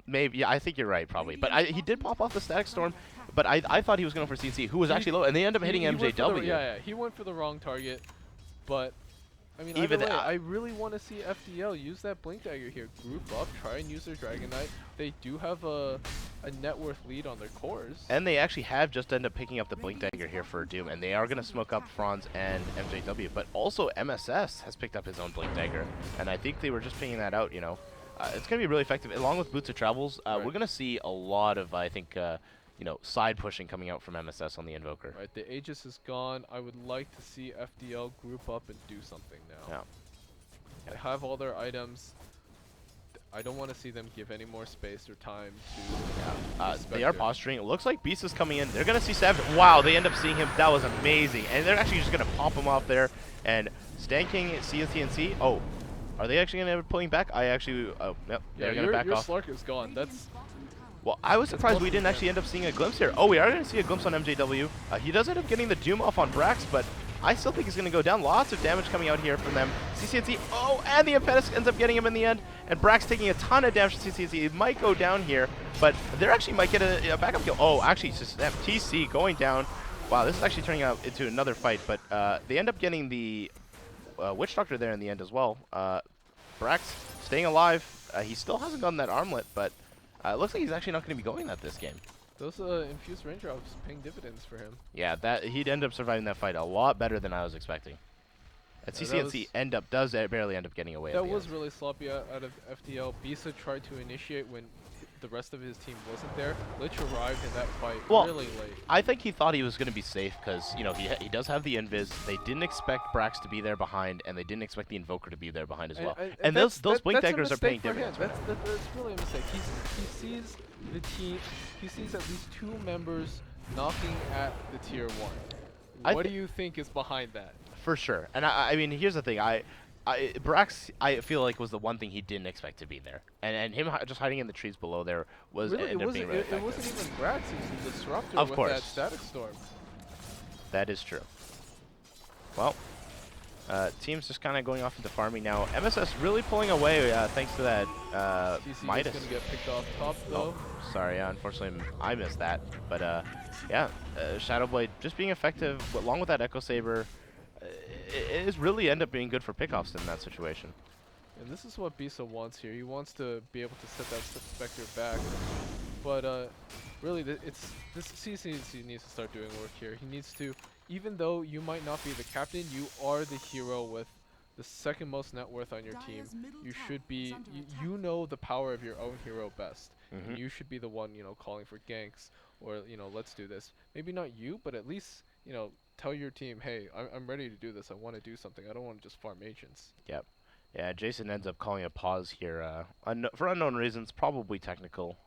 maybe. Yeah, I think you're right, probably. But he did pop off the Static Storm, but I thought he was going for CNC, who was actually low, and they end up hitting He went for the, MJW. yeah, he went for the wrong target, but I mean, Even either way, I really want to see FDL use that Blink Dagger here. Group up, try and use their Dragon Knight. They do have a net worth lead on their cores. And they actually have just ended up picking up the Blink Dagger here for Doom, and they are going to smoke up Franz and MJW. But also MSS has picked up his own Blink Dagger, and I think they were just picking that out, you know. It's going to be really effective. Along with Boots of Travels, we're going to see a lot of, I think, you know, side pushing coming out from MSS on the Invoker. Right, the Aegis is gone. I would like to see FDL group up and do something now. Yeah. They have all their items. I don't want to see them give any more space or time to. They are posturing. It looks like Beast is coming in. They're going to see Savage. Wow, they end up seeing him. That was amazing. And they're actually just going to pop him off there. And Stanking CNC. Oh, are they actually going to end up pulling back? I actually. Oh, yep. Yeah, they're going to back your off. Slark is gone. That's. Well, I was surprised we didn't actually end up seeing a glimpse here. Oh, we are going to see a glimpse on MJW. He does end up getting the Doom off on Brax, but I still think he's going to go down. Lots of damage coming out here from them. CCNC, oh, and the Impetus ends up getting him in the end. And Brax taking a ton of damage to CCNC. He might go down here, but they actually might get a backup kill. Oh, actually, Shazam, TC going down. Wow, this is actually turning out into another fight, but they end up getting the Witch Doctor there in the end as well. Brax staying alive. He still hasn't gotten that armlet, but it looks like he's actually not going to be going that this game. Those infused raindrops paying dividends for him. Yeah, he'd end up surviving that fight a lot better than I was expecting. And CCNC does barely end up getting away. That was really sloppy out of FDL. Bisa tried to initiate when the rest of his team wasn't there. Lich arrived in that fight really late. I think he thought he was going to be safe because, you know, he does have the invis. They didn't expect Brax to be there behind, and they didn't expect the Invoker to be there behind as well. And those Blink Daggers are paying dividends. That's really a mistake. He sees the team. He sees at least 2 members knocking at the tier 1. What do you think is behind that? For sure. And I mean, here's the thing. Brax, I feel like, was the one thing he didn't expect to be there, and him just hiding in the trees below there was really, ended up being really it wasn't even Brax. It was the Disruptor of with course. that Static Storm. That is true. Well, team's just kind of going off into farming now. MSS really pulling away thanks to that Midas. Is gonna get picked off top though. Oh, sorry, unfortunately I missed that. But yeah, Shadowblade just being effective along with that Echo Saber. It is really end up being good for pickoffs in that situation. And this is what Bisa wants here. He wants to be able to set that Spectre back. But really, this CCC needs to start doing work here. He needs to, even though you might not be the captain, you are the hero with the second most net worth on your team. You should be, you know the power of your own hero best. And you should be the one, you know, calling for ganks or, you know, let's do this. Maybe not you, but at least, you know, tell your team, hey, I'm ready to do this. I want to do something. I don't want to just farm agents. Yep. Yeah, Jason ends up calling a pause here for unknown reasons, probably technical.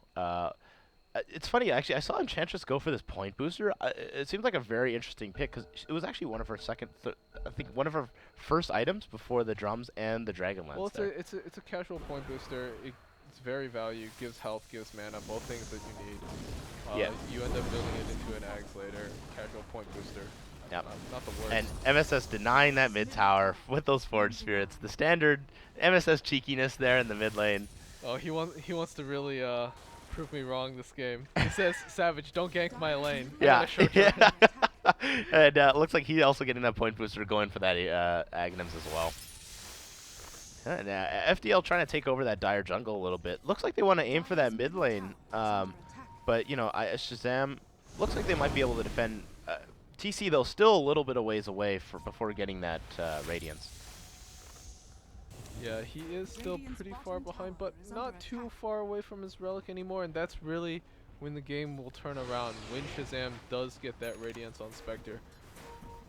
It's funny, actually. I saw Enchantress go for this point booster. It seemed like a very interesting pick because it was actually one of her I think one of her first items before the drums and the Dragon Lance. Well, it's a casual point booster. It's very value, gives health, gives mana, both things that you need. Yeah. You end up building it into an Ags later. Casual point booster. Yep. Not the worst. And MSS denying that mid tower with those Forge Spirits. The standard MSS cheekiness there in the mid lane. Oh, he wants to really prove me wrong this game. He says, Savage, don't gank my lane. Yeah. And looks like he's also getting that point booster going for that Aghanims as well. And FDL trying to take over that dire jungle a little bit. Looks like they want to aim for that mid lane. But, you know, Shazam looks like they might be able to defend. TC, though, still a little bit of ways away before getting that Radiance. Yeah, he is still pretty far behind, but not too far away from his Relic anymore, and that's really when the game will turn around, when Shazam does get that Radiance on Spectre.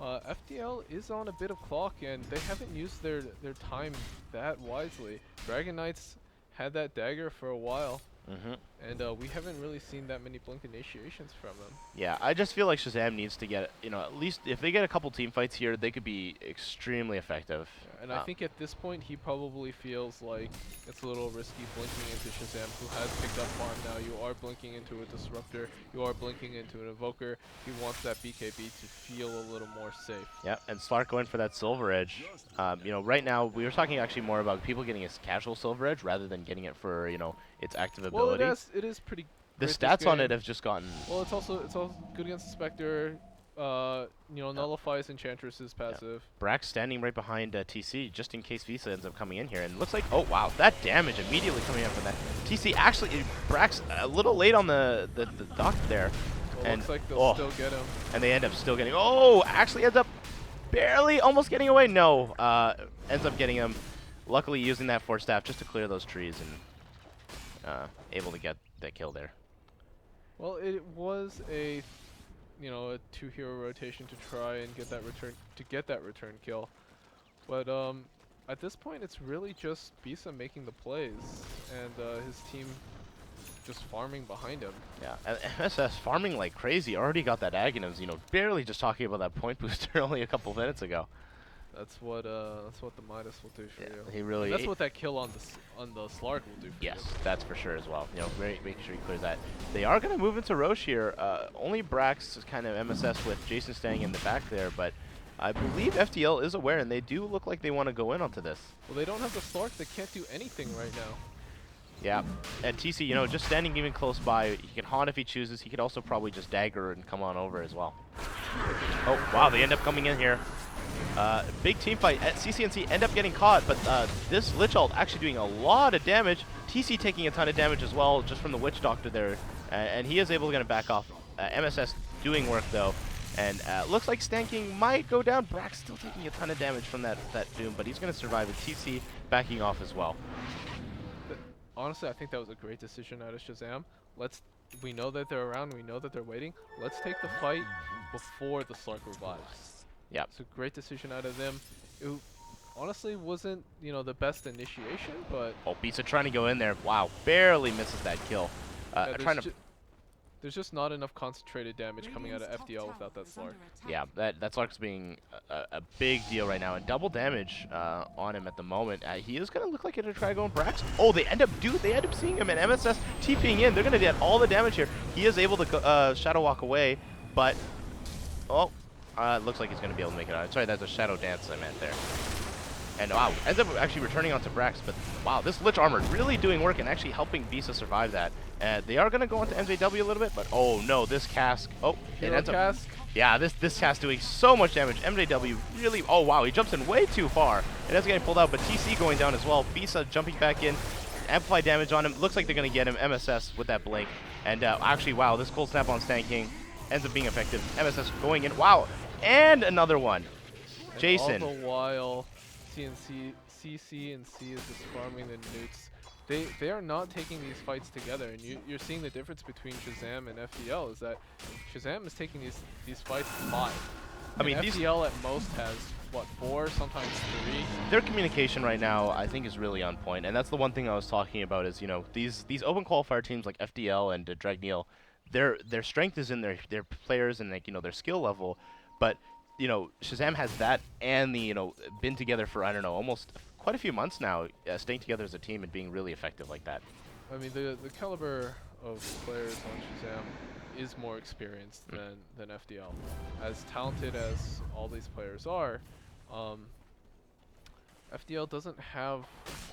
FDL is on a bit of clock, and they haven't used their time that wisely. Dragon Knights had that dagger for a while, And we haven't really seen that many blink initiations from him. Yeah, I just feel like Shazam needs to get, at least if they get a couple team fights here, they could be extremely effective. Yeah, and I think at this point he probably feels like it's a little risky blinking into Shazam, who has picked up farm now. You are blinking into a Disruptor, you are blinking into an Evoker. He wants that BKB to feel a little more safe. Yeah, and Slark going for that Silver Edge. Right now, we were talking actually more about people getting a casual Silver Edge rather than getting it for, its active Well, ability. it is pretty The great this stats on game. it have just gotten... Well, it's also good against the Spectre. Nullifies Enchantress's passive. Brax standing right behind TC just in case Visa ends up coming in here. And it looks like, oh wow, that damage immediately coming in from that. TC actually, Brax a little late on the dock there. Well, And looks like they'll still get him. and they end up still getting, oh, actually ends up barely almost getting away. No, ends up getting him. Luckily using that Force Staff just to clear those trees and able to get that kill there. Well, it was a 2-hero rotation to try and get that return kill. But at this point, it's really just Bisa making the plays and his team just farming behind him. Yeah, and MSS farming like crazy. Already got that Aghanims, barely just talking about that point booster only a couple minutes ago. That's what the Midas will do for you. He really. And that's what that kill on the Slark will do for Yes, you. that's for sure as well. Making sure he clears that. They are going to move into Roche here. Only Brax is kind of MSS with Jason staying in the back there, but I believe FDL is aware, and they do look like they want to go in onto this. Well, they don't have the Slark. They can't do anything right now. Yeah, and TC, just standing even close by, he can haunt if he chooses. He could also probably just dagger and come on over as well. Oh, wow, they end up coming in here. Big team fight at CCNC end up getting caught, but this Lich Ult actually doing a lot of damage. TC taking a ton of damage as well, just from the Witch Doctor there, and he is able to back off. MSS doing work though, and looks like Stan King might go down. Brax still taking a ton of damage from that Doom, but he's going to survive with TC backing off as well. Honestly, I think that was a great decision out of Shazam. We know that they're around, we know that they're waiting. Let's take the fight before the Slark revives. Yeah. It's a great decision out of them. It honestly wasn't, the best initiation, but Oh, Bisa trying to go in there. Wow, barely misses that kill. yeah, Trying to... there's just not enough concentrated damage coming out of FDL without that Slark. Yeah, that Slark's being a big deal right now, and double damage on him at the moment. He is going to look like it'll try going Brax. Oh, they end up seeing him, and MSS TPing in. They're going to get all the damage here. He is able to Shadow Walk away, but looks like he's going to be able to make it out. Sorry, that's a Shadow Dance I meant there. And wow, ends up actually returning onto Brax, but wow, this Lich Armor really doing work and actually helping Visa survive that. They are going to go into MJW a little bit, but oh no, this cask. Oh, it ends up. Cask. Yeah, this cask doing so much damage. MJW really. Oh wow, he jumps in way too far. It ends up getting pulled out, but TC going down as well. Visa jumping back in, amplify damage on him. Looks like they're going to get him. MSS with that blink, and actually, wow, this cold snap on Stan King ends up being effective. MSS going in. Wow, and another one. And Jason. all the while, CC and C is just farming the newts. They are not taking these fights together, and you're seeing the difference between Shazam and FDL is that Shazam is taking these fights 5. I mean, FDL at most has what, 4, sometimes 3. Their communication right now, I think, is really on point, and that's the one thing I was talking about. Is these open qualifier teams like FDL and Dragneel, their strength is in their players and their skill level, but Shazam has that and the been together for I don't know almost quite a few months now, staying together as a team and being really effective like that. I mean, the caliber of players on Shazam is more experienced than FDL. As talented as all these players are, FDL doesn't have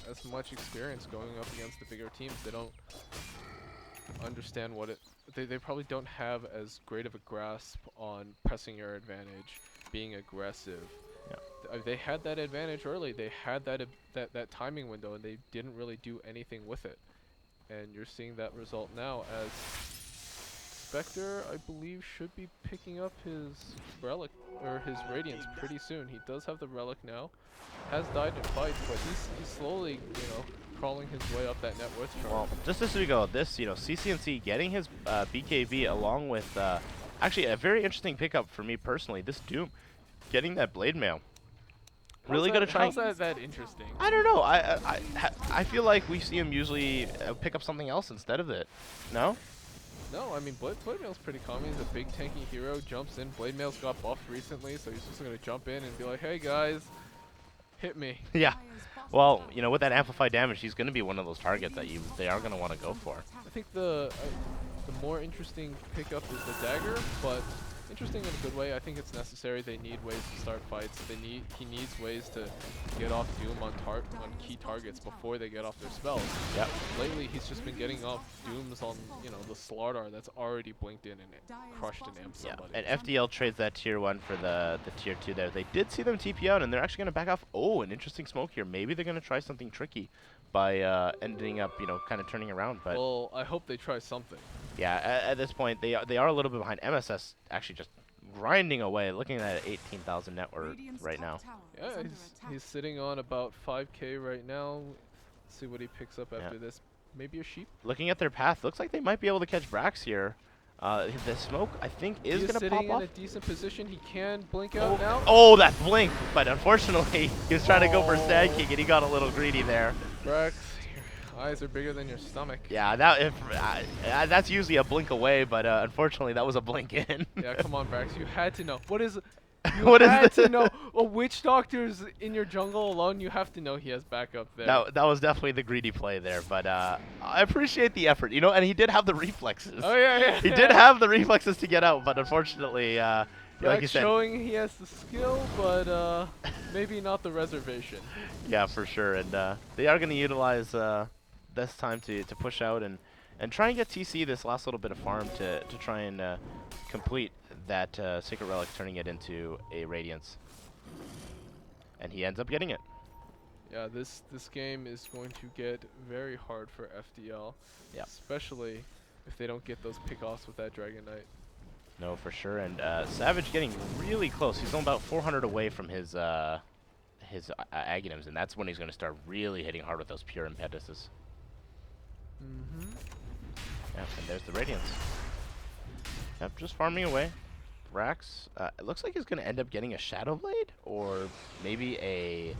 as much experience going up against the bigger teams. They don't understand what they probably don't have as great of a grasp on pressing your advantage, being aggressive. Yeah. They had that advantage early. They had that timing window, and they didn't really do anything with it. And you're seeing that result now as Spectre, I believe, should be picking up his relic or his Radiance pretty soon. He does have the relic now. Has died in fights, but he's slowly, crawling his way up that net worth chart. Well, just as we go, this, CCNC getting his BKB along with, actually a very interesting pickup for me personally, this Doom, getting that Blade Mail. Really gonna try. How's that interesting? I don't know. I feel like we see him usually pick up something else instead of it. No? No, I mean Blade Mail's pretty common. He's a big tanky hero. Jumps in. Blade Mail's got buffed recently, so he's just gonna jump in and be like, "Hey guys, hit me." Yeah. Well, you know, with that amplified damage, he's gonna be one of those targets that they are gonna want to go for. I think the more interesting pickup is the dagger, but interesting in a good way. I think it's necessary. They need ways to start fights. He needs ways to get off Doom on key targets before they get off their spells. Yep. Lately, he's just been getting off Dooms on the Slardar that's already blinked in and crushed and amped Yeah. somebody. And FDL trades that tier 1 for the tier 2 there. They did see them TP out, and they're actually gonna back off. Oh, an interesting smoke here. Maybe they're gonna try something tricky by ending up, kind of turning around. But Well, I hope they try something. yeah, at this point, they are a little bit behind. MSS actually just grinding away, looking at 18,000 net worth right now. Yeah, he's sitting on about 5K right now. See what he picks up after this. Maybe a sheep. Looking at their path, looks like they might be able to catch Brax here. The smoke, I think, is going to pop sitting off. in a decent position. He can blink out now. Oh, that blink! But unfortunately, he was trying to go for Sand King, and he got a little greedy there. Brax, your eyes are bigger than your stomach. Yeah, that's usually a blink away, but unfortunately, that was a blink in. Yeah, come on, Brax. You had to know. What is... You What is had this? to know. A witch doctor's in your jungle alone. You have to know he has backup there. That was definitely the greedy play there, but I appreciate the effort, and he did have the reflexes. Oh, yeah. He did have the reflexes to get out, but unfortunately, like you Brax said, showing he has the skill, but maybe not the reservation. yeah, for sure. And they are going to utilize this time to push out and try and get TC this last little bit of farm to try and complete that Sacred Relic, turning it into a Radiance. And he ends up getting it. Yeah, this game is going to get very hard for FDL. Yeah. Especially if they don't get those pickoffs with that Dragon Knight. No, for sure. And Savage getting really close. He's only about 400 away from his Aghanim's, and that's when he's going to start really hitting hard with those pure impetuses. Mm-hmm. Yep, and there's the Radiance. Yep, just farming away. Brax, it looks like he's going to end up getting a Shadow Blade, or maybe a...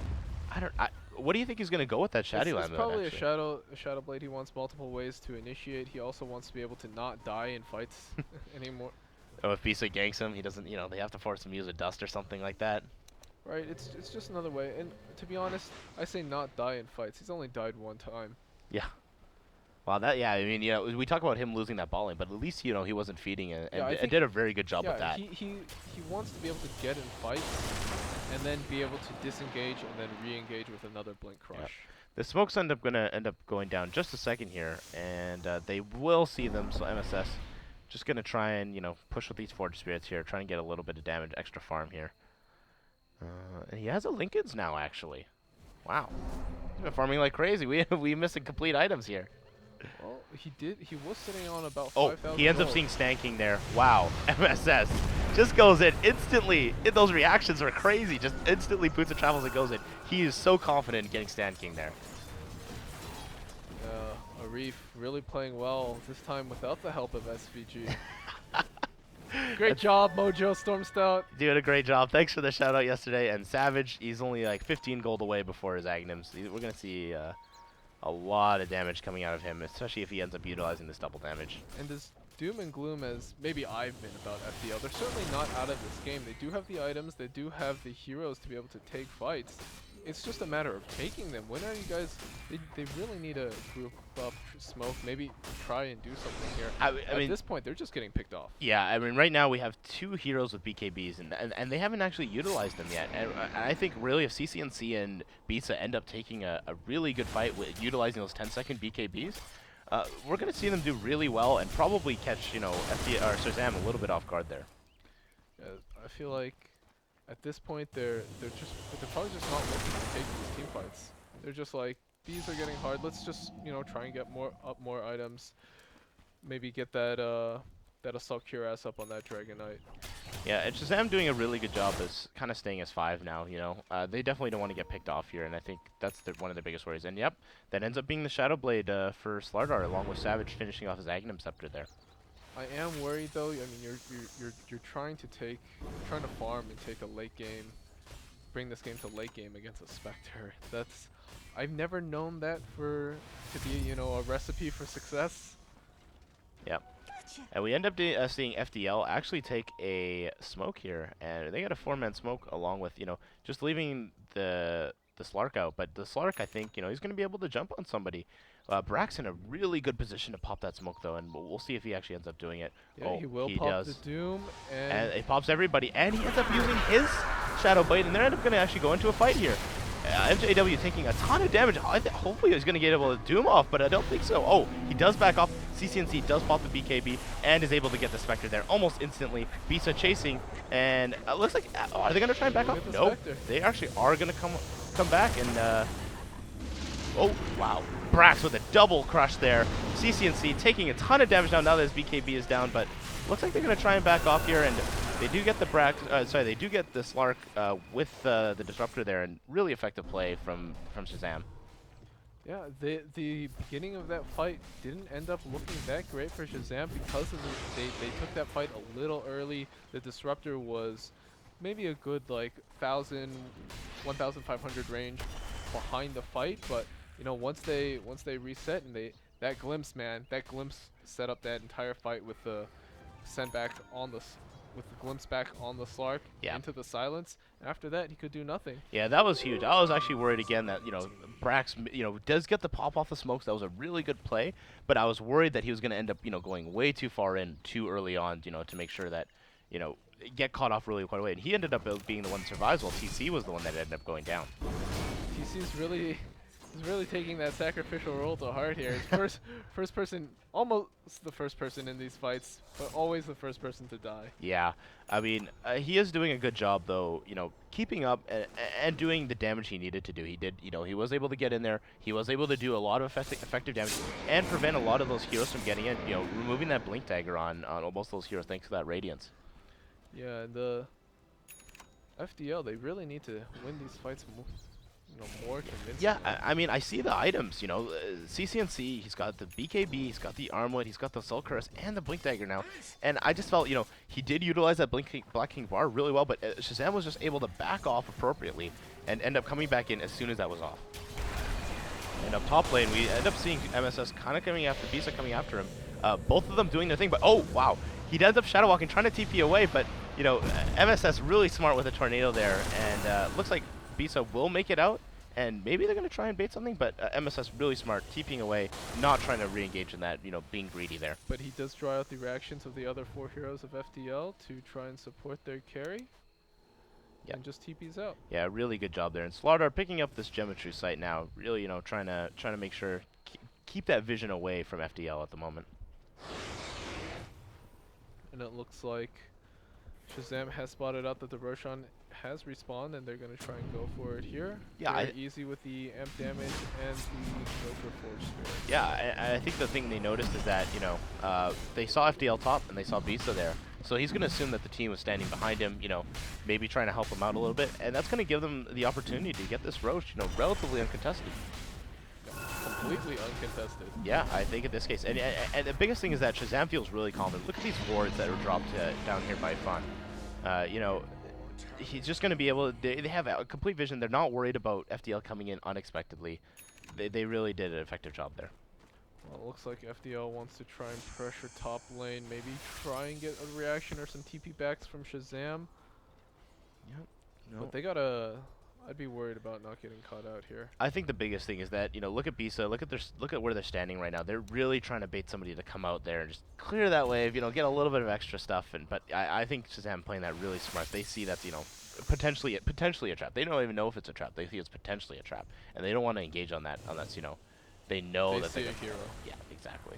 what do you think he's going to go with that Shadow Blade? It's probably a Shadow Blade. He wants multiple ways to initiate. He also wants to be able to not die in fights anymore. Oh, if Bisa ganks him, he doesn't, they have to force him to use a dust or something like that. Right, it's just another way. And to be honest, I say not die in fights. He's only died one time. Yeah. Well, I mean, we talk about him losing that balling, but at least, he wasn't feeding it, and did a very good job with that. He wants to be able to get in fights, and then be able to disengage, and then re-engage with another Blink Crush. Yep. The smokes end up going down just a second here, and they will see them, so MSS just going to try and, push with these Forge Spirits here, try and get a little bit of damage, extra farm here. And he has a Lincoln's now, actually. Wow. He's been farming like crazy. We missing complete items here. Well, he was sitting on about 5,000 Oh, he ends up gold. seeing Sand King there. Wow. MSS just goes in instantly. Those reactions are crazy. Just instantly boots and travels and goes in. He is so confident in getting Sand King there. Arif really playing well, this time without the help of SVG. Great job, Mojo Storm Stout. Doing a great job. Thanks for the shout out yesterday. And Savage, he's only like 15 gold away before his Aghanims. We're going to see a lot of damage coming out of him, especially if he ends up utilizing this double damage. And as doom and gloom as maybe I've been about FDL, they're certainly not out of this game. They do have the items, they do have the heroes to be able to take fights. It's just a matter of taking them. When are you guys... They really need a group up, smoke, maybe try and do something here. I mean, at this point, they're just getting picked off. Yeah, I mean, right now we have 2 heroes with BKBs, and they haven't actually utilized them yet. And I think really if CCNC and Bisa end up taking a really good fight with utilizing those 10-second BKBs, we're going to see them do really well and probably catch, FD or Shazam a little bit off guard there. I feel like at this point they're probably just not looking to take these team fights. They're just like, these are getting hard. Let's just try and get more items. Maybe get that Assault Cuirass up on that Dragon Knight. Yeah, and Shazam doing a really good job as kind of staying as 5 now. They definitely don't want to get picked off here, and I think that's one of the biggest worries. And yep, that ends up being the Shadow Blade for Slardar, along with Savage finishing off his Aghanim Scepter there. I am worried though. I mean, you're trying to farm and take a late game bring this game to late game against a Spectre. That's I've never known that to be, you know, a recipe for success. Yep. And we end up seeing FDL actually take a smoke here, and they got a 4-man smoke along with, you know, just leaving the Slark out. But the Slark, I think, you know, he's going to be able to jump on somebody. Brack's in a really good position to pop that smoke, though, and we'll see if he actually ends up doing it. Yeah, Oh, he will he pop does. the Doom, And and it pops everybody, and he ends up using his Shadow Blade, and they end up going to actually go into a fight here. MJW taking a ton of damage. Hopefully he's going to get able to Doom off, but I don't think so. Oh, he does back off. CCNC does pop the BKB and is able to get the Spectre there almost instantly. Bisa chasing, and it looks like, are they going to try and back off? No, they actually are going to come back, and oh, wow. Brax with a double crush there. CCNC taking a ton of damage now that his BKB is down, but looks like they're going to try and back off here, and they do get the they do get the Slark with the Disruptor there, and really effective play from Shazam. yeah, the beginning of that fight didn't end up looking that great for Shazam because of they took that fight a little early. The Disruptor was maybe a good like 1,500 range behind the fight, but you know, once they reset and that glimpse set up that entire fight with the sent back on the with the glimpse back on the Slark into the silence. After that, he could do nothing. Yeah, that was huge. I was actually worried again that, you know, Brax, you know, does get the pop off the smokes. That was a really good play, but I was worried that he was going to end up, you know, going way too far in too early on, you know, to make sure that, you know, get caught off really quite away. And he ended up being the one that survives, while TC was the one that ended up going down. TC's really taking that sacrificial role to heart here. He's first person, almost the first person in these fights, but always the first person to die. Yeah, I mean, he is doing a good job, though, you know, keeping up and doing the damage he needed to do. He did, you know, he was able to get in there. He was able to do a lot of effective damage and prevent a lot of those heroes from getting in, you know, removing that Blink Dagger on almost those heroes thanks to that Radiance. Yeah, and the FDL, they really need to win these fights more convincingly. Yeah, I mean, I see the items, you know, CCNC, he's got the BKB, he's got the Armlet, he's got the Soul Curse, and the Blink Dagger now. And I just felt, you know, he did utilize that Black King bar really well, but Shazam was just able to back off appropriately and end up coming back in as soon as that was off. And up top lane, we end up seeing MSS kind of coming after Bisa, coming after him. Both of them doing their thing, but oh, wow. He ends up Shadow Walking, trying to TP away, but, you know, MSS really smart with a Tornado there, and looks like Bisa will make it out, and maybe they're going to try and bait something, but MSS really smart, TPing away, not trying to re-engage in that, you know, being greedy there. But he does draw out the reactions of the other 4 heroes of FDL to try and support their carry. Yep. And just TP's out. Yeah, really good job there. And Slardar picking up this Geometry site now, really, you know, trying to make sure, keep that vision away from FDL at the moment. And it looks like Shazam has spotted out that the Roshan has respawned, and they're going to try and go for it here. Yeah, very easy with the amp damage and the Joker Forge Spirit. Yeah, I think the thing they noticed is that, you know, they saw FDL top and they saw Bisa there. So he's going to assume that the team was standing behind him, you know, maybe trying to help him out a little bit. And that's going to give them the opportunity to get this Roche, you know, relatively uncontested. Completely uncontested. Yeah, I think in this case. And the biggest thing is that Shazam feels really confident. Look at these wards that are dropped down here by Fun. You know, he's just going to be able to, they have a complete vision. They're not worried about FDL coming in unexpectedly. They really did an effective job there. Well, it looks like FDL wants to try and pressure top lane, maybe try and get a reaction or some TP backs from Shazam. Yep. No. But they gotta, I'd be worried about not getting caught out here. I think the biggest thing is that, you know, look at Bisa, look at where they're standing right now. They're really trying to bait somebody to come out there and just clear that wave, you know, get a little bit of extra stuff. But I think Shazam playing that really smart. They see that's, you know, potentially a trap. They don't even know if it's a trap. They see it's potentially a trap, and they don't want to engage on that unless, you know, they know that they see a hero. Yeah, exactly.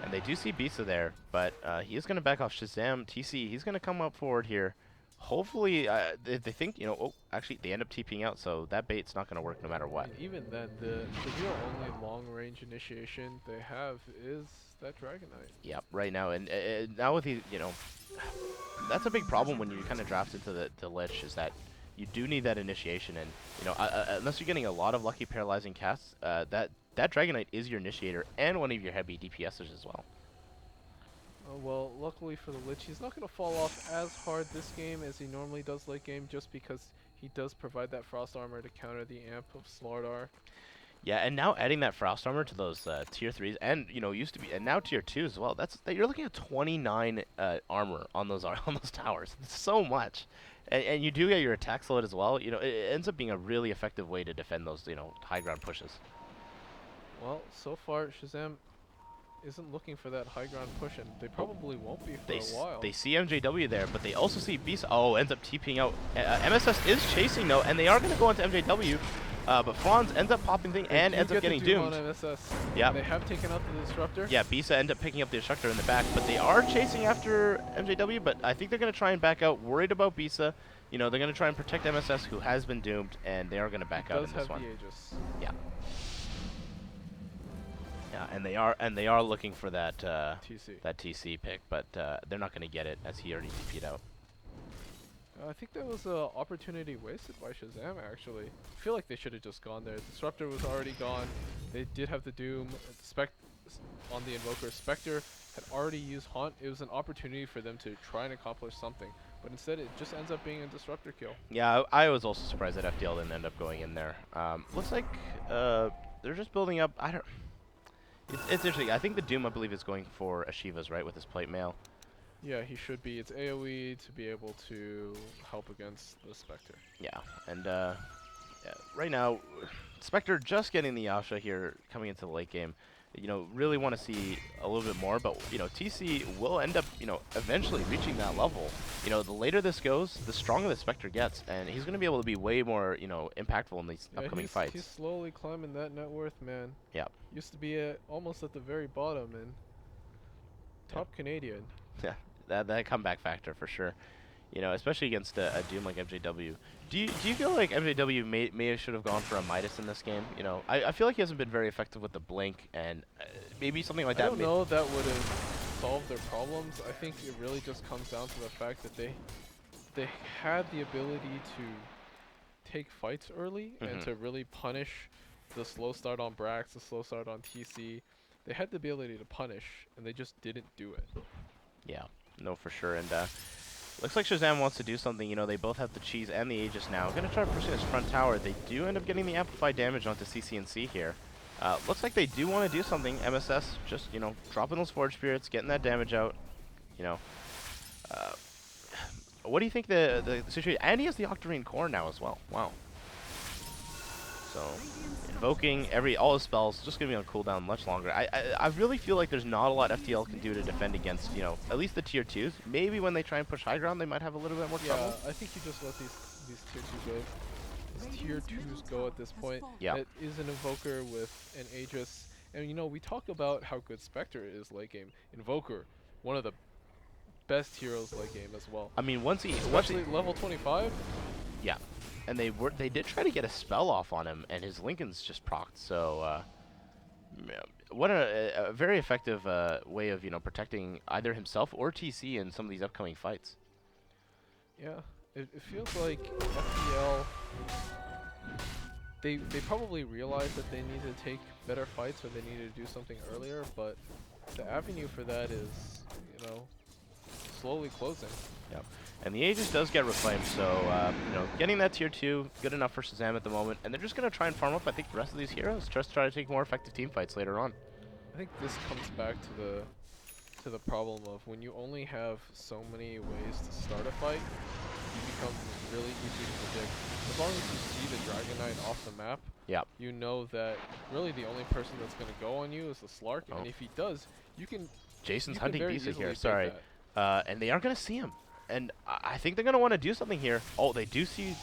And they do see Bisa there, but he is going to back off. Shazam, TC, he's going to come up forward here. Hopefully, they think, you know, oh, actually, they end up TPing out, so that bait's not going to work no matter what. And even then, the real only long-range initiation they have is that Dragonite. Yep, right now. And now with the, you know, that's a big problem when you kind of draft into the Lich, is that you do need that initiation. And, you know, unless you're getting a lot of lucky paralyzing casts, that Dragonite is your initiator and one of your heavy DPSers as well. Well, luckily for the Lich, he's not going to fall off as hard this game as he normally does late game, just because he does provide that Frost Armor to counter the Amp of Slardar. Yeah, and now adding that Frost Armor to those tier 3s, and, you know, used to be, and now tier 2 as well, you're looking at 29 armor on those on those towers. It's so much. And you do get your attack slowed as well. You know, it ends up being a really effective way to defend those, you know, high ground pushes. Well, so far, Shazam isn't looking for that high ground push, and they probably won't be for a while. They see MJW there, but they also see Beast. Oh, ends up TPing out. MSS is chasing though, and they are going to go into MJW. But Franz ends up popping thing and ends up getting doomed. On MSS. Yeah. They have taken out the Disruptor. Yeah, Bisa end up picking up the Destructor in the back, but they are chasing after MJW, but I think they're going to try and back out, worried about Bisa. You know, they're going to try and protect MSS, who has been doomed, and they are going to back out in this one. Does have the Aegis. Yeah. Yeah, and they are looking for that TC pick, but they're not going to get it as he already TP'd out. I think that was an opportunity wasted by Shazam, actually. I feel like they should have just gone there. Disruptor was already gone. They did have the Doom. On the Invoker, Spectre had already used Haunt. It was an opportunity for them to try and accomplish something. But instead, it just ends up being a Disruptor kill. Yeah, I was also surprised that FDL didn't end up going in there. Looks like they're just building up. It's interesting. I think the Doom, I believe, is going for Ashivas, right, with his plate mail. Yeah, he should be. It's AoE to be able to help against the Spectre. Yeah, and yeah, right now, Spectre just getting the Yasha here coming into the late game. You know, really want to see a little bit more, but, you know, TC will end up, you know, eventually reaching that level. You know, the later this goes, the stronger the Spectre gets, and he's going to be able to be way more, you know, impactful in these upcoming fights. He's slowly climbing that net worth, man. Yeah. Used to be almost at the very bottom, and top Canadian. Yeah, that comeback factor for sure. You know, especially against a Doom like MJW. Do you feel like MJW may should have gone for a Midas in this game? You know, I feel like he hasn't been very effective with the blink, and maybe something like that. I don't know if that would have solved their problems. I think it really just comes down to the fact that they had the ability to take fights early and to really punish the slow start on Brax, the slow start on TC. They had the ability to punish, and they just didn't do it. Yeah, no, for sure. And looks like Shazam wants to do something. You know, they both have the Cheese and the Aegis now. Going to try to push this front tower. They do end up getting the amplified damage onto CCNC here. Looks like they do want to do something. MSS just, you know, dropping those Forge Spirits, getting that damage out. You know, what do you think the situation? And he has the Octarine Core now as well. Wow. So, invoking all his spells, just going to be on cooldown much longer. I really feel like there's not a lot FDL can do to defend against, you know, at least the tier 2s. Maybe when they try and push high ground, they might have a little bit more trouble. Yeah, I think you just let these tier 2 go. These tier 2s go at this point. Yeah. It is an Invoker with an Aegis. And, you know, we talk about how good Spectre is late game. Invoker, one of the best heroes late game as well. I mean, especially level 25. Yeah. And they did try to get a spell off on him, and his Lincoln's just procced. So, what a very effective way of, you know, protecting either himself or TC in some of these upcoming fights. Yeah, it feels like FDL. They probably realized that they need to take better fights or they needed to do something earlier, but the avenue for that is, you know, slowly closing. Yep. And the Aegis does get reclaimed, so, you know, getting that tier 2, good enough for Shazam at the moment. And they're just going to try and farm up, I think, the rest of these heroes, just try to take more effective team fights later on. I think this comes back to the problem of when you only have so many ways to start a fight, it becomes really easy to predict. As long as you see the Dragon Knight off the map, yep, you know that really the only person that's going to go on you is the Slark, and if he does, you can... Jason's hunting Bisa here, sorry. That. And they aren't going to see him. And I think they're going to want to do something here. Oh, they do see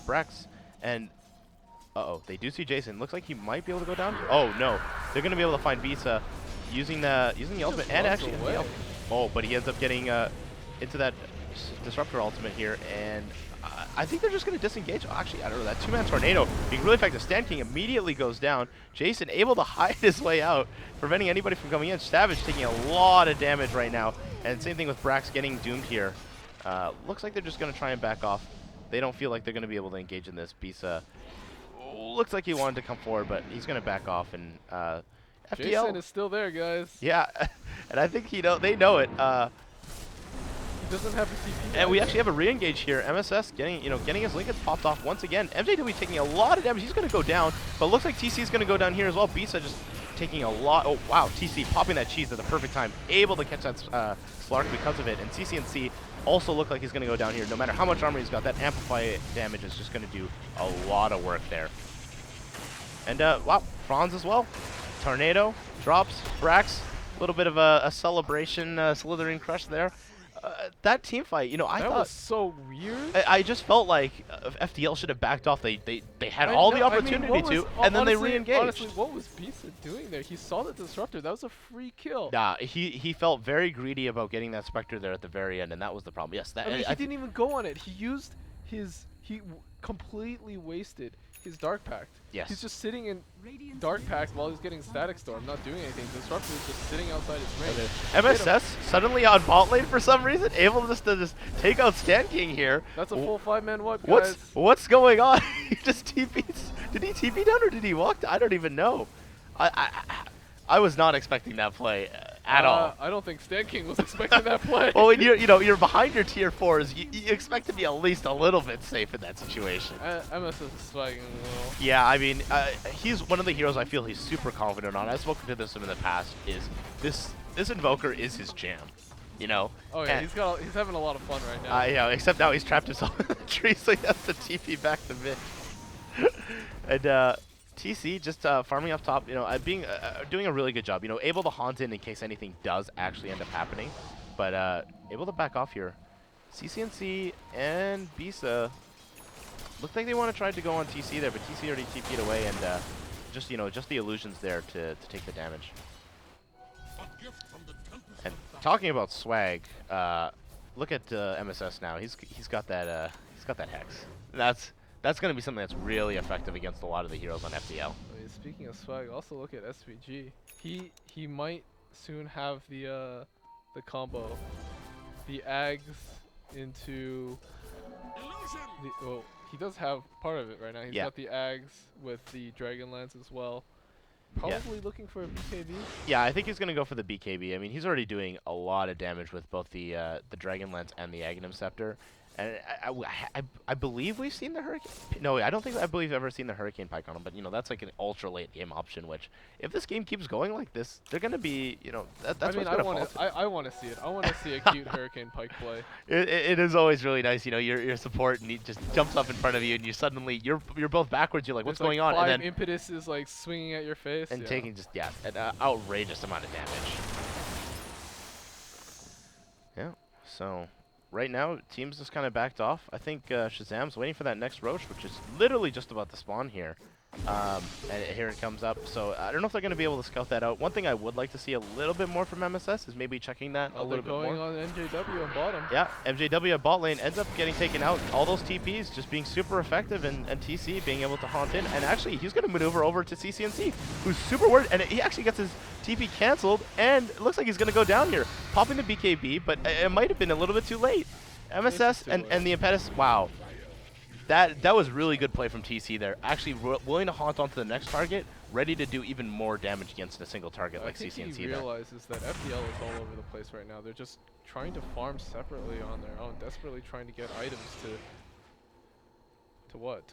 Brex, and they do see Jason. Looks like he might be able to go down. Oh no, they're going to be able to find Bisa using the ultimate and actually. Oh, but he ends up getting into that Disruptor ultimate here, and I think they're just going to disengage. Oh, actually, I don't know. That two-man tornado being really effective. Stand King immediately goes down. Jason able to hide his way out, preventing anybody from coming in. Savage taking a lot of damage right now, and same thing with Brax getting doomed here. Looks like they're just going to try and back off. They don't feel like they're going to be able to engage in this. Bisa looks like he wanted to come forward, but he's going to back off. And FDL. Jason is still there, guys. Yeah, and I think they know it. He doesn't have a TP. And we actually have a re-engage here. MSS getting his Lincolns popped off once again. MJW taking a lot of damage. He's going to go down, but looks like TC is going to go down here as well. Bisa just taking a lot. Oh, wow. TC popping that cheese at the perfect time. Able to catch that Slark because of it. And CCNC also look like he's going to go down here. No matter how much armor he's got, that amplify damage is just going to do a lot of work there. And, wow, Franz as well. Tornado drops, Brax. A little bit of a celebration, Slytherin crush there. That team fight, I that thought was so weird. I just felt like FDL should have backed off. They had all the opportunity to, and then they re-engaged. Honestly, what was Bisa doing there? He saw the disruptor. That was a free kill. Nah, he felt very greedy about getting that Spectre there at the very end, and that was the problem. Yes, that I mean, he didn't even go on it. He used completely wasted his Dark Pact. Yes. He's just sitting in Dark Pact while he's getting Static Storm, not doing anything. Disruptor is just sitting outside his range. MSS suddenly on bot lane for some reason, able to just take out Stan King here. That's a full 5-man wipe, guys. What's going on? He just TP'd. Did he TP down or did he walk? I don't even know. I was not expecting that play at all. I don't think Stan King was expecting that play. Well, when you're behind your tier 4s, you expect to be at least a little bit safe in that situation. MSS is swagging a little. Yeah, I mean, he's one of the heroes I feel he's super confident on. I've spoken to this in the past. Is this Invoker is his jam, Oh yeah, he's having a lot of fun right now. Yeah, except now he's trapped himself in the tree, so he has to TP back to mid. And TC just farming up top, doing a really good job. Able to haunt in case anything does actually end up happening, but able to back off here. CCNC and Bisa look like they want to try to go on TC there, but TC already TP'd away, and just the illusions there to take the damage. And talking about swag, look at MSS now. He's got that hex. That's going to be something that's really effective against a lot of the heroes on FDL. I mean, speaking of swag, also look at SVG. He might soon have the combo, the Ags into well, he does have part of it right now. He's got the Ags with the Dragonlance as well. Probably looking for a BKB. Yeah, I think he's going to go for the BKB. I mean, he's already doing a lot of damage with both the Dragonlance and the Aghanim Scepter. And I believe we've seen the Hurricane. No, I believe I've ever seen the Hurricane Pike on him. But that's like an ultra late game option. Which, if this game keeps going like this, they're gonna be. That's what's gonna fall. I want to see it. I want to see a cute Hurricane Pike play. It is always really nice. Your support, and he just jumps up in front of you, and you suddenly you're both backwards. You're like, what's going on? And then impetus is like swinging at your face and taking just an outrageous amount of damage. Yeah. So. Right now, teams just kind of backed off. I think Shazam's waiting for that next Roach, which is literally just about to spawn here. And here it comes up. So I don't know if they're going to be able to scout that out. One thing I would like to see a little bit more from MSS is maybe checking that a little bit more. They're going on MJW on bottom. Yeah, MJW at bot lane ends up getting taken out. All those TPs just being super effective, and TC being able to haunt in. And actually, he's going to maneuver over to CCNC, who's super worried. And he actually gets his TP canceled, and it looks like he's going to go down here, popping the BKB, but it might have been a little bit too late. MSS and the Impetus, wow. That was really good play from TC there. Actually willing to haunt onto the next target, ready to do even more damage against a single target like CCNC there. I think he realizes that FDL is all over the place right now. They're just trying to farm separately on their own, desperately trying to get items to what?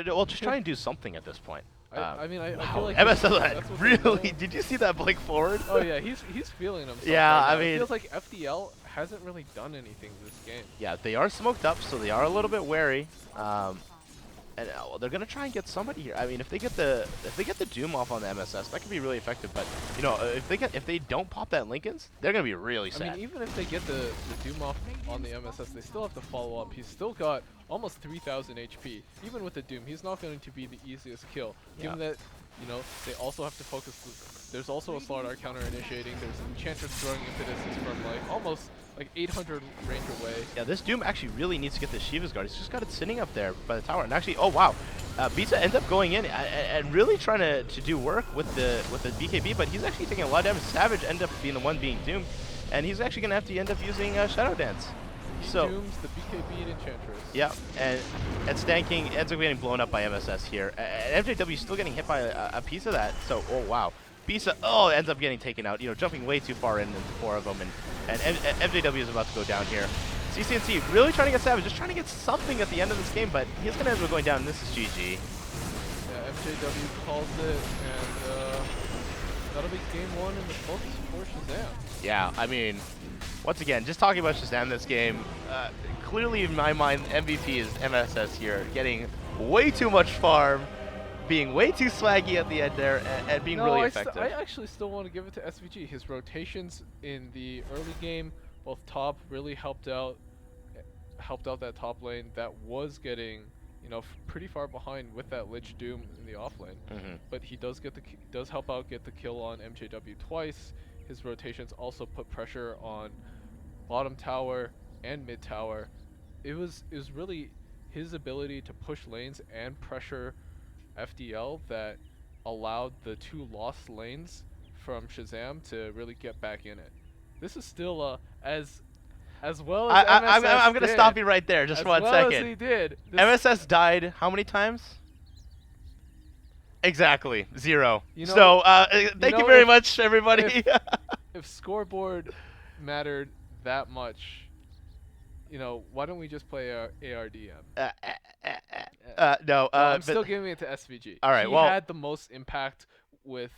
Well, just try and do something at this point. I wow. feel like MSS really. Did you see that blink forward? Oh yeah, he's feeling himself. Yeah, right I mean, it feels like FDL hasn't really done anything this game. Yeah, they are smoked up, so they are a little bit wary. And they're gonna try and get somebody here. I mean, if they get the Doom off on the MSS, that could be really effective. But if they don't pop that Lincolns, they're gonna be really sad. I mean, even if they get the Doom off on the MSS, they still have to follow up. He's still got almost 3,000 HP. Even with the Doom, he's not going to be the easiest kill. Given that, they also have to focus. There's also a Slardar counter initiating. There's Enchantress throwing impetuses from almost 800 range away. Yeah, this Doom actually really needs to get the Shiva's Guard. He's just got it sitting up there by the tower. And actually, oh wow, Bisa ends up going in and really trying to do work with the BKB, but he's actually taking a lot of damage. Savage ends up being the one being doomed, and he's actually going to have to end up using Shadow Dance. He dooms the BKB and Enchantress. Yeah, and Stan King ends up getting blown up by MSS here. And MJW still getting hit by a piece of that. So, oh wow. Bisa, oh, ends up getting taken out. Jumping way too far in, the four of them, and MJW is about to go down here. CCNC really trying to get Savage, just trying to get something at the end of this game, but he's gonna end up going down. And this is GG. Yeah, MJW calls it, and that'll be game 1 in the books for Shazam. Yeah, I mean, once again, just talking about Shazam this game, clearly in my mind, MVP is MSS here, getting way too much farm, being way too swaggy at the end there, and being really effective. I actually still want to give it to SVG. His rotations in the early game, both top, really helped out that top lane that was getting, pretty far behind with that Lich Doom in the off lane. But he does help out get the kill on MJW twice. His rotations also put pressure on bottom tower and mid tower. It was really his ability to push lanes and pressure FDL that allowed the 2 lost lanes from Shazam to really get back in it. This is still as well as I'm going to stop you right there, just 1 second. As he did. MSS died how many times? Exactly, 0. So, thank you very much, everybody. If scoreboard mattered that much, why don't we just play ARDM? No, I'm still giving it to SVG. All right, he had the most impact with,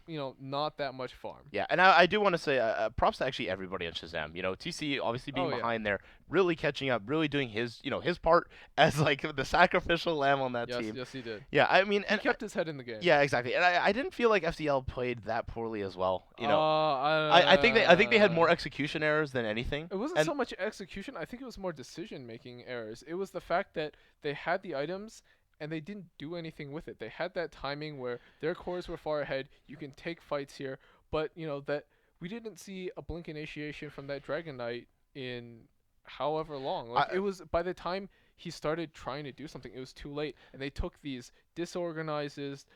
not that much farm. Yeah, and I do want to say props to actually everybody on Shazam. TC obviously being behind there, really catching up, really doing his his part as like the sacrificial lamb on that team. Yes, he did. Yeah, I mean, He kept his head in the game. Yeah, exactly. And I didn't feel like FDL played that poorly as well. I think they had more execution errors than anything. It wasn't so much execution. I think it was more decision-making errors. It was the fact that they had the items and they didn't do anything with it. They had that timing where their cores were far ahead. You can take fights here, but that we didn't see a blink initiation from that Dragon Knight in however long. Like it was by the time he started trying to do something, it was too late, and they took these disorganized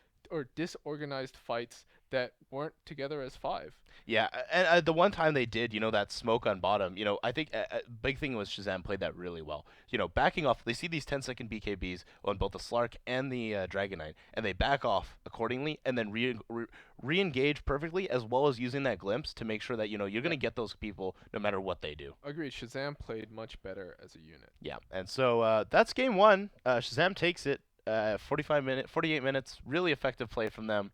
fights that weren't together as 5. Yeah, and the one time they did, that smoke on bottom, I think a big thing was Shazam played that really well. Backing off, they see these 10-second BKBs on both the Slark and the Dragonite, and they back off accordingly, and then re-engage perfectly, as well as using that glimpse to make sure that, you're going to get those people no matter what they do. Agreed. Shazam played much better as a unit. Yeah, and so that's game 1. Shazam takes it, 48 minutes, really effective play from them.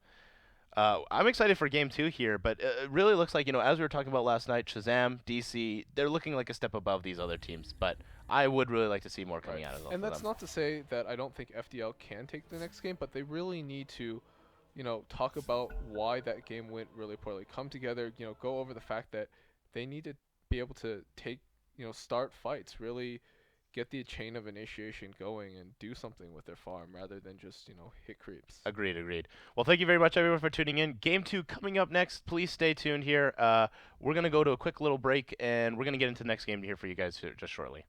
I'm excited for game 2 here, but it really looks like, as we were talking about last night, Shazam, DC, they're looking like a step above these other teams, but I would really like to see more coming out of them. And that's not to say that I don't think FDL can take the next game, but they really need to, talk about why that game went really poorly. Come together, go over the fact that they need to be able to take, start fights, really get the chain of initiation going and do something with their farm rather than just, hit creeps. Agreed. Well, thank you very much, everyone, for tuning in. Game 2 coming up next. Please stay tuned here. We're going to go to a quick little break, and we're going to get into the next game here for you guys just shortly.